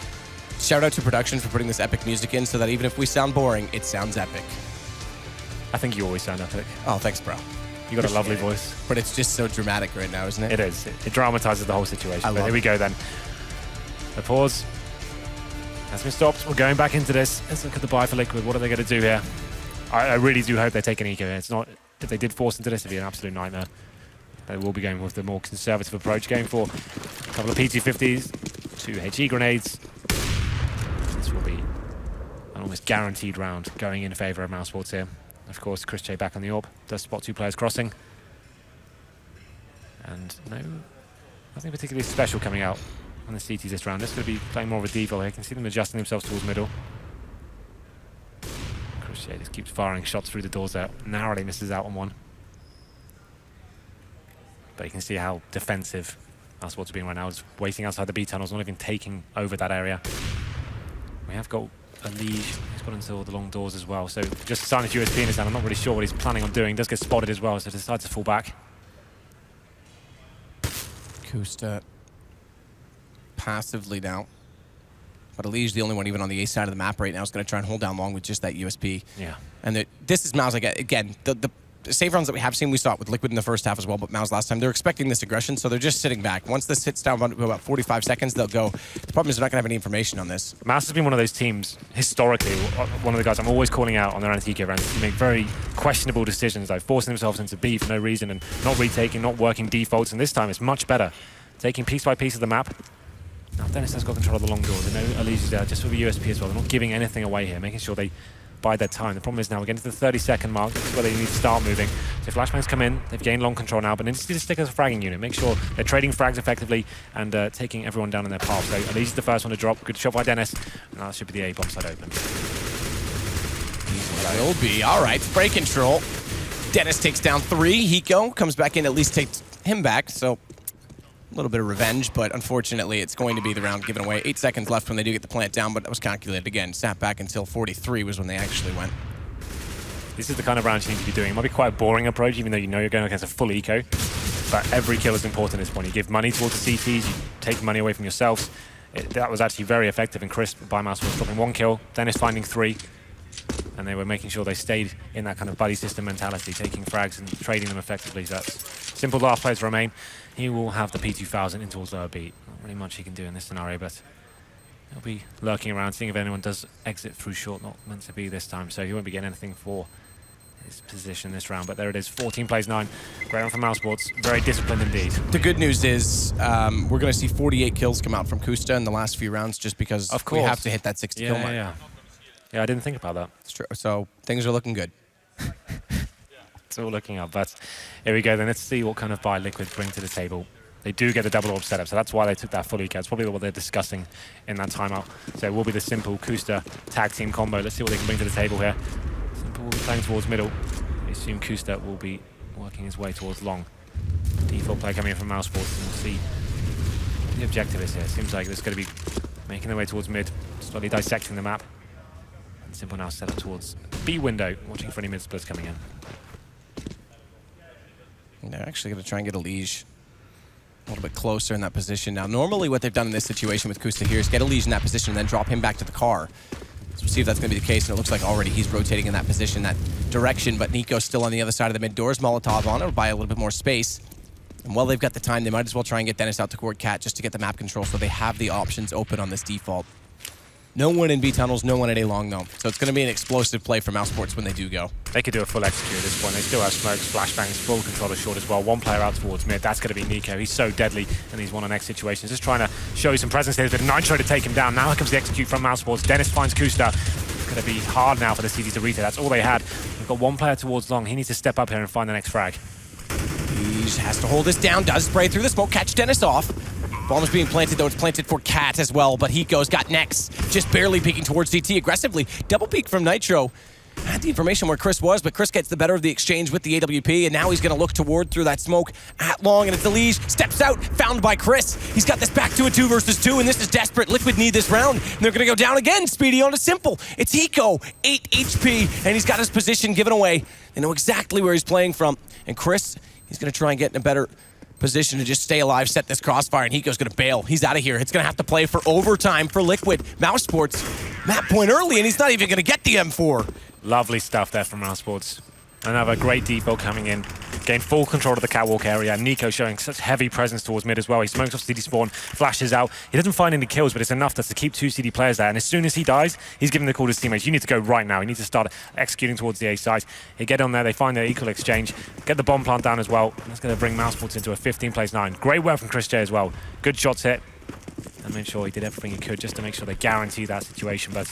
Shout out to production for putting this epic music in so that even if we sound boring, it sounds epic. I think you always sound epic. Oh, thanks, bro. You got a lovely voice. But it's just so dramatic right now, isn't it? It is. It dramatizes the whole situation. I But love here we it. go then. The pause has been stopped. We're going back into this. Let's look at the buy for Liquid. What are they going to do here? I really do hope they take an eco here. It's not, if they did force into this, it'd be an absolute nightmare. They will be going with the more conservative approach, going for a couple of P250s, 2 HE grenades. This will be an almost guaranteed round going in favour of Mousesports here. Of course, Chris J back on the AWP. Does spot 2 players crossing. And nothing particularly special coming out on the CTs this round. This is going to be playing more of a default here. You can see them adjusting themselves towards middle. Chris J just keeps firing shots through the doors there. Narrowly misses out on one. But you can see how defensive Mousesports are being right now. It's waiting outside the B tunnels, not even taking over that area. We have got a lead. He's got into all the long doors as well. So just starting his USP in his hand. I'm not really sure what he's planning on doing. Does get spotted as well, so decides to fall back. Kusta passively now. But Eli's the only one even on the A side of the map right now is going to try and hold down long with just that USP. Yeah. And this is Mouse, again, the save rounds that we have seen, we saw it with Liquid in the first half as well, but Mouse last time, they're expecting this aggression, so they're just sitting back. Once this hits down to about 45 seconds, they'll go. The problem is they're not going to have any information on this. Mouse has been one of those teams, historically, one of the guys I'm always calling out on their anti-eco rounds. They make very questionable decisions, like forcing themselves into B for no reason and not retaking, not working defaults, and this time it's much better. Taking piece by piece of the map. Now Dennis has got control of the long doors. They know Eli's there just with a USP as well. They're not giving anything away here, making sure they bide their time. The problem is now we're getting to the 30-second mark. This is where they need to start moving. So flashbangs come in. They've gained long control now, but they need to stick as a fragging unit. Make sure they're trading frags effectively and taking everyone down in their path. So Eli's the first one to drop. Good shot by Dennis. And that should be the A bomb side open. Will be. All right, spray control. Dennis takes down 3. Hiko comes back in, at least takes him back. So A little bit of revenge, but unfortunately, it's going to be the round given away. 8 seconds left when they do get the plant down, but that was calculated again. Sat back until 43 was when they actually went. This is the kind of round you need to be doing. It might be quite a boring approach, even though you know you're going against a full eco. But every kill is important at this point. You give money towards the CTs, you take money away from yourselves. That was actually very effective and crisp by Mousesports, dropping 1 kill, Dennis finding 3. And they were making sure they stayed in that kind of buddy system mentality, taking frags and trading them effectively. So that's simple. Last players remain. He will have the P2000 in towards lower B. Not really much he can do in this scenario, but he'll be lurking around, seeing if anyone does exit through short. Not meant to be this time, so he won't be getting anything for his position this round. But there it is, 14 plays 9. Great one from Mousesports. Very disciplined indeed. The good news is we're going to see 48 kills come out from Kusta in the last few rounds, just because we have to hit that 60 kill mark. Yeah, I didn't think about that. It's true. So things are looking good. It's all looking up, but here we go then. Let's see what kind of buy Liquid bring to the table. They do get a double orb setup, so that's why they took that full eco. It's probably what they're discussing in that timeout. So it will be the simple Kusta tag team combo. Let's see what they can bring to the table here. Simple will be playing towards middle. I assume Kusta will be working his way towards long. Default play coming in from Mousesports, and we'll see what the objective is here. Seems like it's going to be making their way towards mid, slowly dissecting the map. And Simple now set up towards B window, watching for any mid splits coming in. They're actually going to try and get a Liege a little bit closer in that position. Now, normally what they've done in this situation with Kusta here is get a Liege in that position and then drop him back to the car. So we'll see if that's going to be the case, and it looks like already he's rotating in that position, that direction, but Nico's still on the other side of the mid doors. Molotov on it will buy a little bit more space. And while they've got the time, they might as well try and get Dennis out to court Cat just to get the map control so they have the options open on this default. No one in B tunnels, no one at A long though. So it's going to be an explosive play for Mousesports when they do go. They could do a full execute at this point. They still have smokes, flashbangs, full control of short as well. 1 player out towards mid. That's going to be Nico. He's so deadly in these 1-on-X situations. Just trying to show you some presence here. There's a bit of Nitro to take him down. Now here comes the execute from Mousesports. Dennis finds Kusta. It's going to be hard now for the CT to retake. That's all they had. They've got 1 player towards long. He needs to step up here and find the next frag. He has to hold this down. Does spray through the smoke. Catch Dennis off. Bomb is being planted, though. It's planted for Cat as well, but Hiko's got Nex just barely peeking towards CT aggressively. Double peek from Nitro. I had the information where Chris was, but Chris gets the better of the exchange with the AWP, and now he's going to look toward through that smoke at long, and it's the Liege. Steps out, found by Chris. He's got this back to a 2 versus 2, and this is desperate. Liquid need this round, and they're going to go down again. Speedy on a Simple. It's Hiko, 8 HP, and he's got his position given away. They know exactly where he's playing from, and Chris, he's going to try and get in a better position to just stay alive, set this crossfire, and Hiko's gonna bail. He's out of here. It's gonna have to play for overtime for Liquid. Mousesports, map point early, and he's not even gonna get the M4. Lovely stuff there from Mousesports. Another great depot coming in. Gain full control of the catwalk area. Nico showing such heavy presence towards mid as well. He smokes off CD spawn, flashes out. He doesn't find any kills, but it's enough to keep 2 CD players there. And as soon as he dies, he's giving the call to his teammates. You need to go right now. You need to start executing towards the A side. They get on there. They find their equal exchange. Get the bomb plant down as well. And that's going to bring Mousesports into a 15 plays 9. Great work from Chris J as well. Good shots hit. And made sure he did everything he could just to make sure they guarantee that situation. But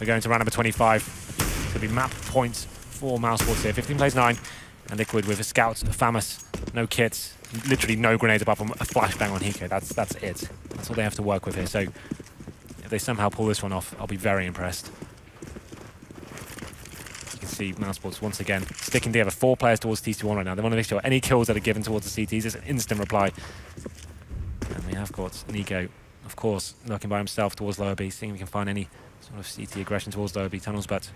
we're going to round number 25. It's going to be map points for Mousesports here. 15 plays 9. And Liquid with a scout, Famus, no kits, literally no grenades apart from a flashbang on Hiko. That's it. That's all they have to work with here. So if they somehow pull this one off, I'll be very impressed. You can see Mousesports once again sticking together. 4 players towards TC1 right now. They want to make sure any kills that are given towards the CTs is an instant reply. And we have got Nico, of course, lurking by himself towards lower B, seeing if we can find any sort of CT aggression towards lower B tunnels, but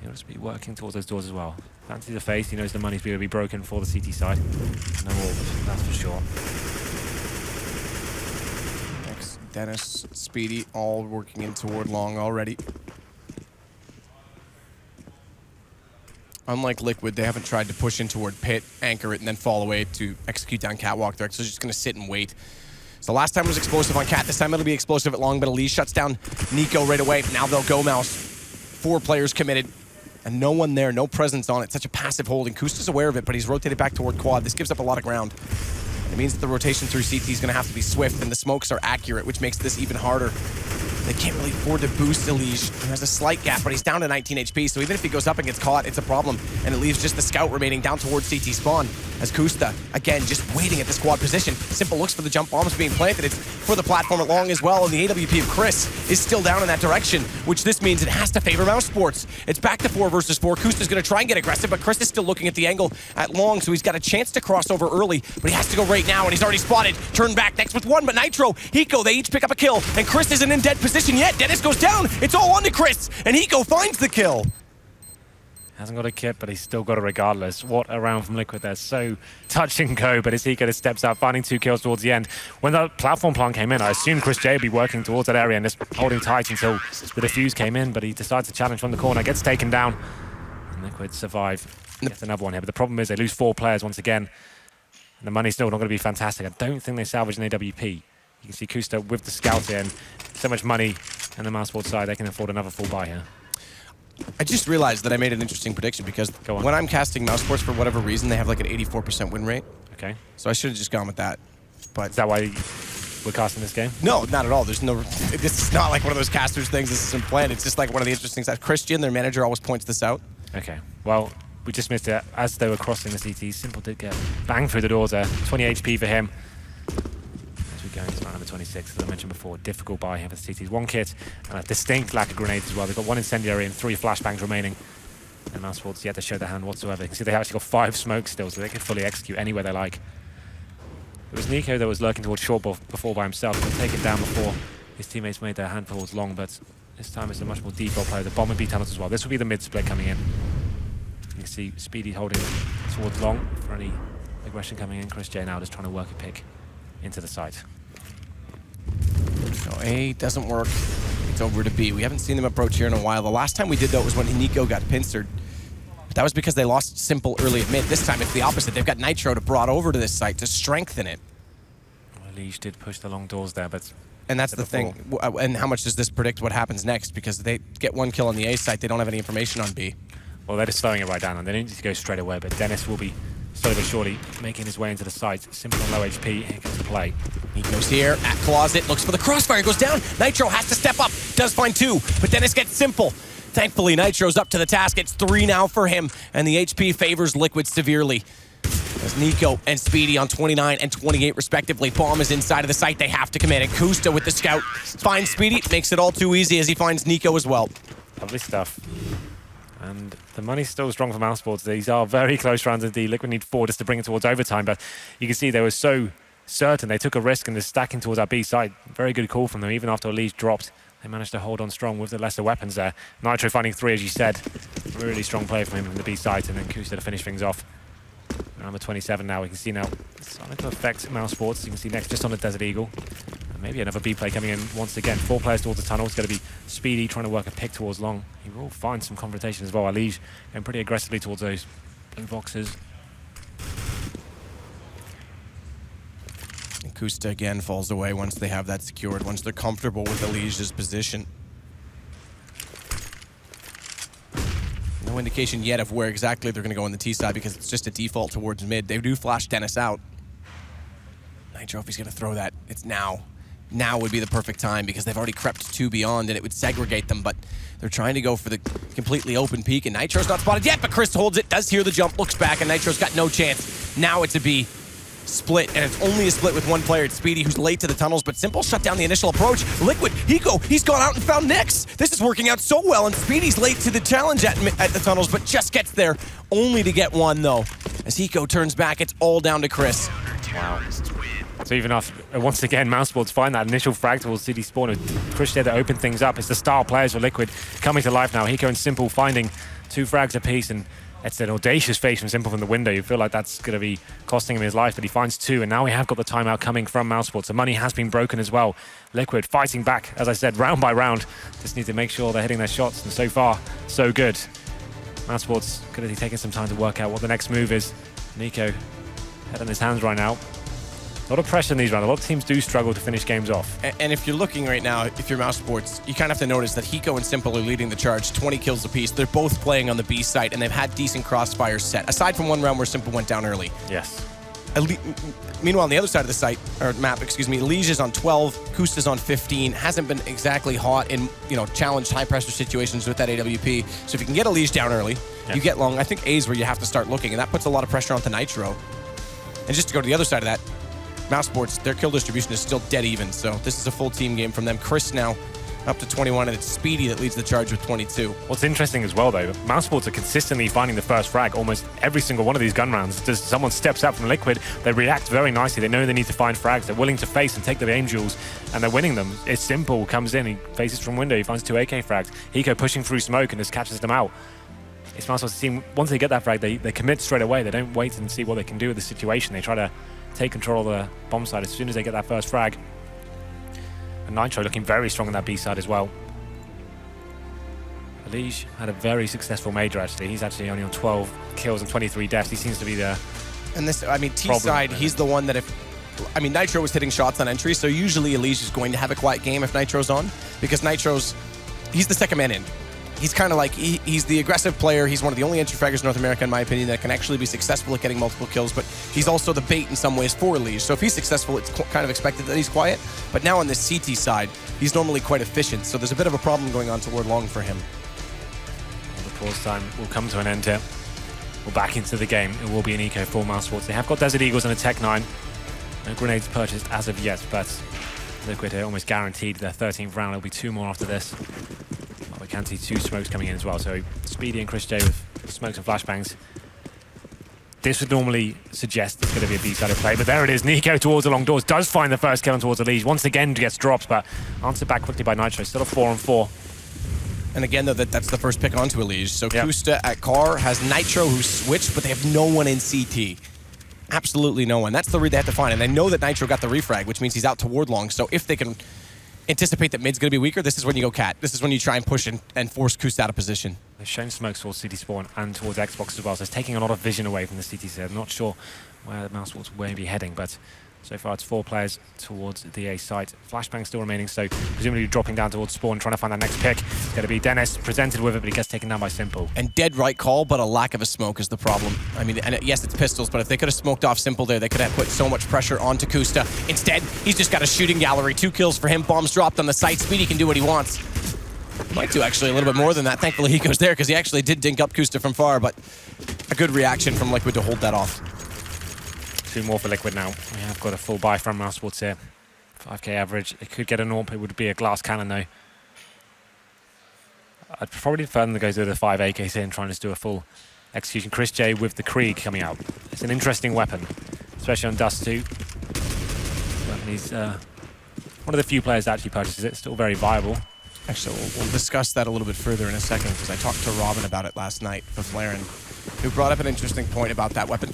he'll just be working towards those doors as well. Fancy the face, he knows the money's going to be broken for the CT side. No orb, that's for sure. Next, Dennis, Speedy, all working in toward long already. Unlike Liquid, they haven't tried to push in toward pit, anchor it, and then fall away to execute down catwalk. They're just going to sit and wait. So last time it was explosive on Cat. This time it'll be explosive at long, but Elise shuts down Nico right away. Now they'll go Mouse. 4 players committed. And no one there, no presence on it. Such a passive holding. Kusta's aware of it, but he's rotated back toward quad. This gives up a lot of ground. It means that the rotation through CT is going to have to be swift, and the smokes are accurate, which makes this even harder. They can't really afford to boost Elige. There's a slight gap, but he's down to 19 HP, so even if he goes up and gets caught, it's a problem. And it leaves just the scout remaining down towards CT spawn. As Kusta, again, just waiting at the squad position. Simple looks for the jump bombs being planted. It's for the platform along as well, and the AWP of Chris is still down in that direction, which this means it has to favor Mousesports. It's back to 4 versus 4. Kusta's going to try and get aggressive, but Chris is still looking at the angle at long, so he's got a chance to cross over early, but he has to go right now, and he's already spotted. Turn back next with 1, but Nitro, Hiko, they each pick up a kill, and Chris isn't in dead position yet. Dennis goes down. It's all on to Chris, and Hiko finds the kill. Hasn't got a kit, but he's still got it regardless. What a round from Liquid there. So touch and go, but as Hiko just steps out, finding 2 kills towards the end. When the platform plant came in, I assumed Chris J would be working towards that area and just holding tight until the defuse came in, but he decides to challenge from the corner, gets taken down. And Liquid survive. Gets another one here, but the problem is they lose 4 players once again. And the money's still not going to be fantastic. I don't think they salvage an AWP. You can see Kusta with the scout in. So much money, and the Mousesports side, they can afford another full buy here. I just realized that I made an interesting prediction because when I'm casting Mousesports, for whatever reason, they have like an 84% win rate. Okay. So I should have just gone with that. But is that why we're casting this game? No, not at all. There's no. This is not like one of those casters things. This isn't planned. It's just like one of the interesting things. Christian, their manager, always points this out. Okay. Well, we just missed it as they were crossing the CT. Simple did get banged through the doors there. 20 HP for him. Going to round number 26, as I mentioned before, difficult buy here for the CTs. 1 kit and a distinct lack of grenades as well. They've got 1 incendiary and 3 flashbangs remaining. And Mousesports yet to show their hand whatsoever. You can see they actually got 5 smokes still, so they could fully execute anywhere they like. It was Nico that was lurking towards short before by himself, but taken down before his teammates made their hand towards long, but this time it's a much more default player. The bomb and B tunnels as well. This will be the mid split coming in. You can see Speedy holding towards long for any aggression coming in. Chris J now just trying to work a pick into the site. So A doesn't work. It's over to B. We haven't seen them approach here in a while. The last time we did, though, was when Nico got pincered. But that was because they lost Simple early at mid. This time it's the opposite. They've got Nitro to brought over to this site to strengthen it. Well, Liege did push the long doors there, but... And that's the thing. And how much does this predict what happens next? Because they get 1 kill on the A site. They don't have any information on B. Well, they're just slowing it right down, and they don't need to go straight away, but Dennis will be slowly but surely making his way into the site. Simple on low HP. Here comes the play. He goes here at Closet, looks for the crossfire, goes down. Nitro has to step up, does find 2, but Dennis gets Simple. Thankfully, Nitro's up to the task. It's 3 now for him, and the HP favors Liquid severely. As Nico and Speedy on 29 and 28 respectively. Bomb is inside of the site. They have to commit it. Kusta with the scout finds Speedy, makes it all too easy as he finds Nico as well. Lovely stuff. And the money's still strong for Mousesports. These are very close rounds indeed. Liquid need 4 just to bring it towards overtime, but you can see they were so certain. They took a risk and they're stacking towards that B side. Very good call from them. Even after Elise dropped, they managed to hold on strong with the lesser weapons there. Nitro finding 3, as you said. Really strong play from him from the B side, and then Kusta to finish things off. Number 27 now. We can see now it's starting to affect Mousesports. You can see next just on the Desert Eagle. And maybe another B play coming in once again. 4 players towards the tunnel. It's going to be Speedy trying to work a pick towards long. He will find some confrontation as well. Alige going pretty aggressively towards those blue boxes. And Kusta again falls away once they have that secured, once they're comfortable with Alige's position. No indication yet of where exactly they're going to go on the T side because it's just a default towards mid. They do flash Dennis out. Nitro, if he's going to throw that, it's now. Now would be the perfect time because they've already crept 2 beyond and it would segregate them, but they're trying to go for the completely open peak, and Nitro's not spotted yet, but Chris holds it, does hear the jump, looks back, and Nitro's got no chance. Now it's a B split, and it's only a split with 1 player. It's Speedy who's late to the tunnels, but Simple shut down the initial approach. Liquid, Hiko, he's gone out and found Nix. This is working out so well, and Speedy's late to the challenge at the tunnels, but just gets there, only to get 1 though. As Hiko turns back, it's all down to Chris. Wow. So even after, once again, Mousesports find that initial frag towards City Spawn with Chris there to open things up. It's the star players for Liquid coming to life now. Hiko and Simple finding 2 frags apiece, and it's an audacious face from Simple from the window. You feel like that's going to be costing him his life, but he finds 2, and now we have got the timeout coming from Mousesports. The money has been broken as well. Liquid fighting back, as I said, round by round. Just need to make sure they're hitting their shots, and so far, so good. Mousesports going to be taking some time to work out what the next move is. Nico, head on his hands right now. A lot of pressure in these rounds. A lot of teams do struggle to finish games off. And if you're looking right now, if you're Mousesports, you kind of have to notice that Hiko and Simple are leading the charge, 20 kills apiece. They're both playing on the B site, and they've had decent crossfires set, aside from 1 round where Simple went down early. Yes. Meanwhile, on the other side of the site, or map, excuse me, Liege is on 12, Kusta's on 15. Hasn't been exactly hot in, challenged high-pressure situations with that AWP. So if you can get a Liege down early, you get long. I think A's where you have to start looking, and that puts a lot of pressure onto Nitro. And just to go to the other side of that, Mousesports, their kill distribution is still dead even, so this is a full team game from them. Chris now up to 21, and it's Speedy that leads the charge with 22. What's interesting as well, though, Mousesports are consistently finding the first frag almost every single one of these gun rounds. Does someone steps out from Liquid, they react very nicely. They know they need to find frags. They're willing to face and take the angels, and they're winning them. It's simple. Comes in, he faces from window, he finds 2 AK frags. Hiko pushing through smoke and just catches them out. It's Mousesports' team, once they get that frag, they commit straight away. They don't wait and see what they can do with the situation. They try to take control of the bomb side as soon as they get that first frag. And Nitro looking very strong on that B side as well. Elige had a very successful major, actually. He's actually only on 12 kills and 23 deaths. He seems to be the And this, I mean, T side, he's the one that Nitro was hitting shots on entry, so usually Elige is going to have a quiet game if Nitro's on, because he's the second man in. He's kind of like, he's the aggressive player. He's one of the only entry fraggers in North America, in my opinion, that can actually be successful at getting multiple kills, but he's also the bait in some ways for Elige. So if he's successful, it's kind of expected that he's quiet. But now on the CT side, he's normally quite efficient, so there's a bit of a problem going on toward long for him. Well, the pause time will come to an end here. We're back into the game. It will be an eco for Mousesports. They have got Desert Eagles and a Tech 9. No grenades purchased as of yet, but Liquid here almost guaranteed their 13th round. There'll be 2 more after this. We can see 2 smokes coming in as well. So Speedy and Chris J with smokes and flashbangs. This would normally suggest it's going to be a B-sided play, but there it is. Nico towards the long doors does find the first kill on towards Elige. Once again gets dropped, but answered back quickly by Nitro. Still a 4-on-4. And again, though, that's the first pick onto Elige. So yep. Kusta at car has Nitro who switched, but they have no one in CT. Absolutely no one. That's the read they have to find. And they know that Nitro got the refrag, which means he's out toward long. So if they can anticipate that mid's going to be weaker, this is when you go cat. This is when you try and push and force Kusta out of position. They've shown smokes towards CT spawn and towards Xbox as well, so it's taking a lot of vision away from the CT side. I'm not sure where the Mousesports may be heading, but so far it's 4 players towards the A site. Flashbang still remaining, so presumably dropping down towards spawn, trying to find that next pick. It's going to be Dennis presented with it, but he gets taken down by Simple. And dead right call, but a lack of a smoke is the problem. I mean, and yes, it's pistols, but if they could have smoked off Simple there, they could have put so much pressure onto Kusta. Instead, he's just got a shooting gallery. 2 kills for him. Bombs dropped on the site. Speedy can do what he wants. Might do actually a little bit more than that. Thankfully, he goes there because he actually did dink up Kusta from far, but a good reaction from Liquid to hold that off. 2 more for Liquid now. We have got a full buy from Mousesports here. 5k average. It could get an AWP. It would be a glass cannon though. I'd probably prefer them to go through the 5 AKs here and try and just do a full execution. Chris J with the Krieg coming out. It's an interesting weapon, especially on Dust2. He's one of the few players that actually purchases it. Still very viable. Actually, we'll discuss that a little bit further in a second because I talked to Robin about it last night with Laren, who brought up an interesting point about that weapon.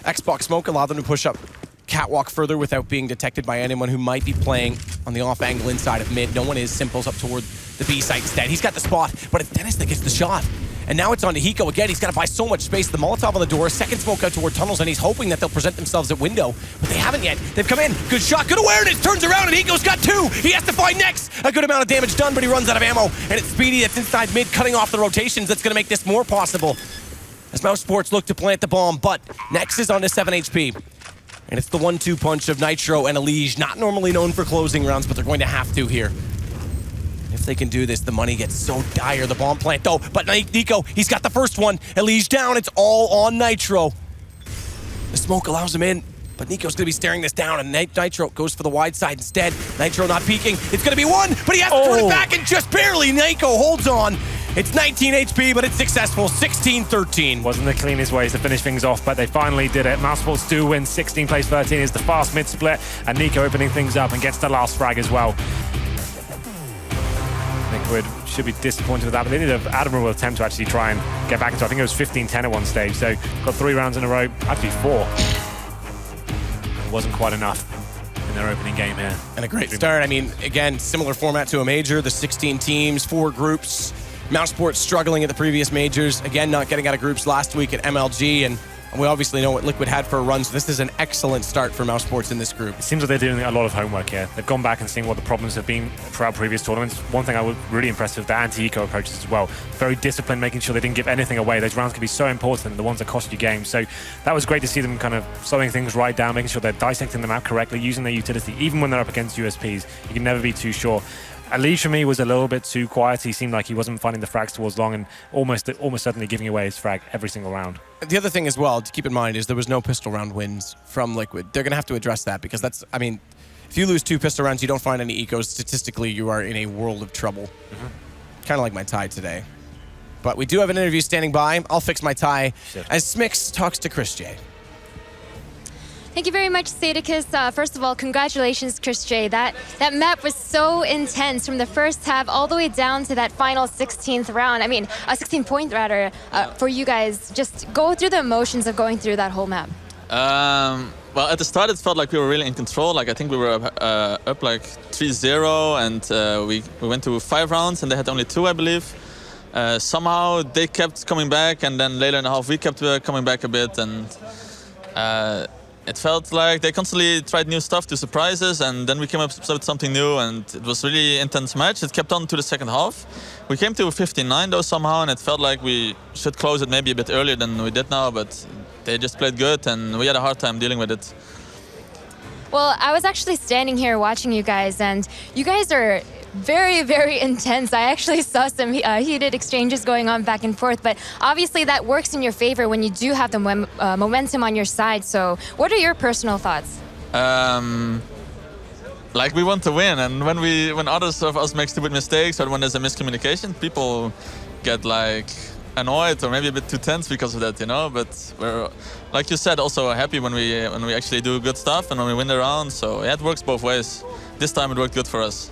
Xbox smoke allowed them to push up catwalk further without being detected by anyone who might be playing on the off angle inside of mid. No one is. Simple's up toward the B site instead. He's got the spot, but it's Dennis that gets the shot. And now it's on to Hiko again. He's got to buy so much space. The Molotov on the door, second smoke out toward tunnels, and he's hoping that they'll present themselves at window, but they haven't yet. They've come in. Good shot, good awareness. Turns around, and Hiko's got 2. He has to find next. A good amount of damage done, but he runs out of ammo. And it's Speedy that's inside mid, cutting off the rotations. That's going to make this more possible as Mousesports look to plant the bomb, but Nex is on to 7 HP. And it's the 1-2 punch of Nitro and Elige, not normally known for closing rounds, but they're going to have to here. If they can do this, the money gets so dire. The bomb plant, though, but Nico, he's got the first one. Elige down, it's all on Nitro. The smoke allows him in, but Nico's going to be staring this down, and Nitro goes for the wide side instead. Nitro not peeking. It's going to be 1, but he has to turn it back, and just barely Nico holds on. It's 19 HP, but it's successful. 16-13. Wasn't the cleanest ways to finish things off, but they finally did it. Mousesports do win. 16 plays 13 is the fast mid split, and Nico opening things up and gets the last frag as well. Liquid should be disappointed with that, but they did an admirable attempt to actually try and get back into it. I think it was 15-10 at one stage, so got 3 rounds in a row, actually 4. It wasn't quite enough in their opening game here. And a great start. I mean, again, similar format to a major, the 16 teams, 4 groups. Mousesports struggling at the previous majors. Again, not getting out of groups last week at MLG, and we obviously know what Liquid had for a run, so this is an excellent start for Mousesports in this group. It seems like they're doing a lot of homework here. They've gone back and seen what the problems have been throughout previous tournaments. One thing I was really impressed with, the anti-eco approaches as well. Very disciplined, making sure they didn't give anything away. Those rounds can be so important, the ones that cost you games. So that was great to see them kind of slowing things right down, making sure they're dissecting them out correctly, using their utility. Even when they're up against USPs, you can never be too sure. Alicia for me was a little bit too quiet. He seemed like he wasn't finding the frags towards long and almost certainly giving away his frag every single round. The other thing as well to keep in mind is there was no pistol round wins from Liquid. They're going to have to address that because that's, I mean, if you lose 2 pistol rounds, you don't find any ecos, statistically you are in a world of trouble. Kind of like my tie today. But we do have an interview standing by. I'll fix my tie as Smix talks to Chris J. Thank you very much, Sadicus. First of all, congratulations, Chris J. That map was so intense from the first half all the way down to that final 16th round. I mean, 16th point rather, for you guys. Just go through the emotions of going through that whole map. Well, at the start, it felt like we were really in control. Like I think we were up like 3-0, and we went to 5 rounds, and they had only 2, I believe. Somehow they kept coming back, and then later in the half we kept coming back a bit, and it felt like they constantly tried new stuff to surprise us, and then we came up with something new, and it was really intense match. It kept on to the second half. We came to 59 though somehow, and it felt like we should close it maybe a bit earlier than we did now, but they just played good, and we had a hard time dealing with it. Well, I was actually standing here watching you guys, and you guys are very, very intense. I actually saw some heated exchanges going on back and forth, but obviously that works in your favor when you do have the momentum on your side. So what are your personal thoughts? Like we want to win, and when others of us make stupid mistakes or when there's a miscommunication, people get like annoyed or maybe a bit too tense because of that, you know. But we're, like you said, also happy when we actually do good stuff and when we win the round. So yeah, it works both ways. This time it worked good for us.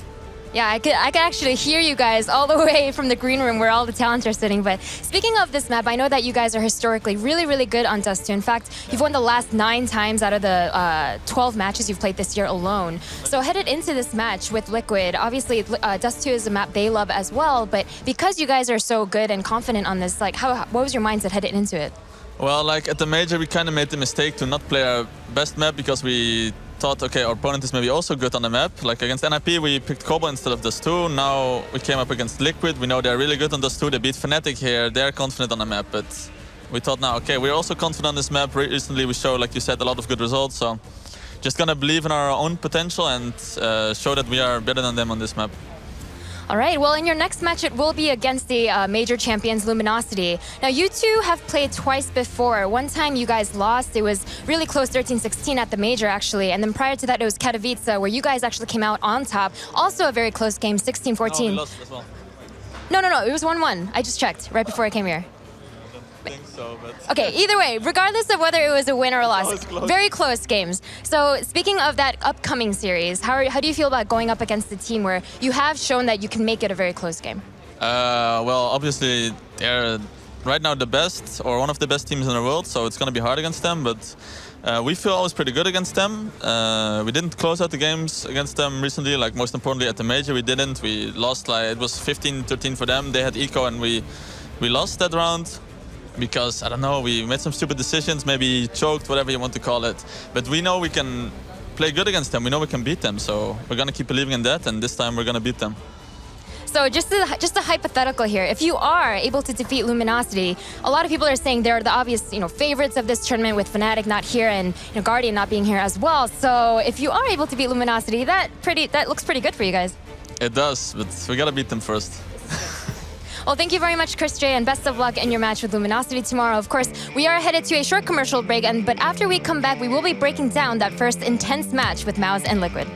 Yeah, I could actually hear you guys all the way from the green room where all the talents are sitting. But speaking of this map, I know that you guys are historically really, really good on Dust2. In fact, you've won the last 9 times out of the 12 matches you've played this year alone. So headed into this match with Liquid, obviously Dust2 is a map they love as well. But because you guys are so good and confident on this, like, what was your mindset headed into it? Well, like at the major, we kind of made the mistake to not play our best map because we thought, okay, our opponent is maybe also good on the map. Like against NIP, we picked Kobo instead of Dust2. Now we came up against Liquid. We know they're really good on Dust2. They beat Fnatic here. They're confident on the map. But we thought now, okay, we're also confident on this map. Recently, we showed, like you said, a lot of good results. So just gonna believe in our own potential and show that we are better than them on this map. All right, well, in your next match, it will be against the major champions, Luminosity. Now, you two have played twice before. One time you guys lost. It was really close, 13-16 at the major, actually. And then prior to that, it was Katowice, where you guys actually came out on top. Also a very close game, 16-14. No, we lost as well. No, it was 1-1. I just checked right before I came here. I think so, but... Okay, either way, regardless of whether it was a win or a loss, very close games. So speaking of that upcoming series, how do you feel about going up against a team where you have shown that you can make it a very close game? Well, obviously, they're right now the best, or one of the best teams in the world, so it's going to be hard against them, but we feel always pretty good against them. We didn't close out the games against them recently, like most importantly at the major, we didn't. We lost, like, it was 15-13 for them. They had eco and we lost that round. Because, I don't know, we made some stupid decisions, maybe choked, whatever you want to call it. But we know we can play good against them. We know we can beat them. So we're going to keep believing in that, and this time we're going to beat them. So just a hypothetical here. If you are able to defeat Luminosity, a lot of people are saying they're the obvious, favorites of this tournament with Fnatic not here and Guardian not being here as well. So if you are able to beat Luminosity, that looks pretty good for you guys. It does, but we got to beat them first. Well, thank you very much, Chris J, and best of luck in your match with Luminosity tomorrow. Of course, we are headed to a short commercial break, but after we come back, we will be breaking down that first intense match with Mouse and Liquid.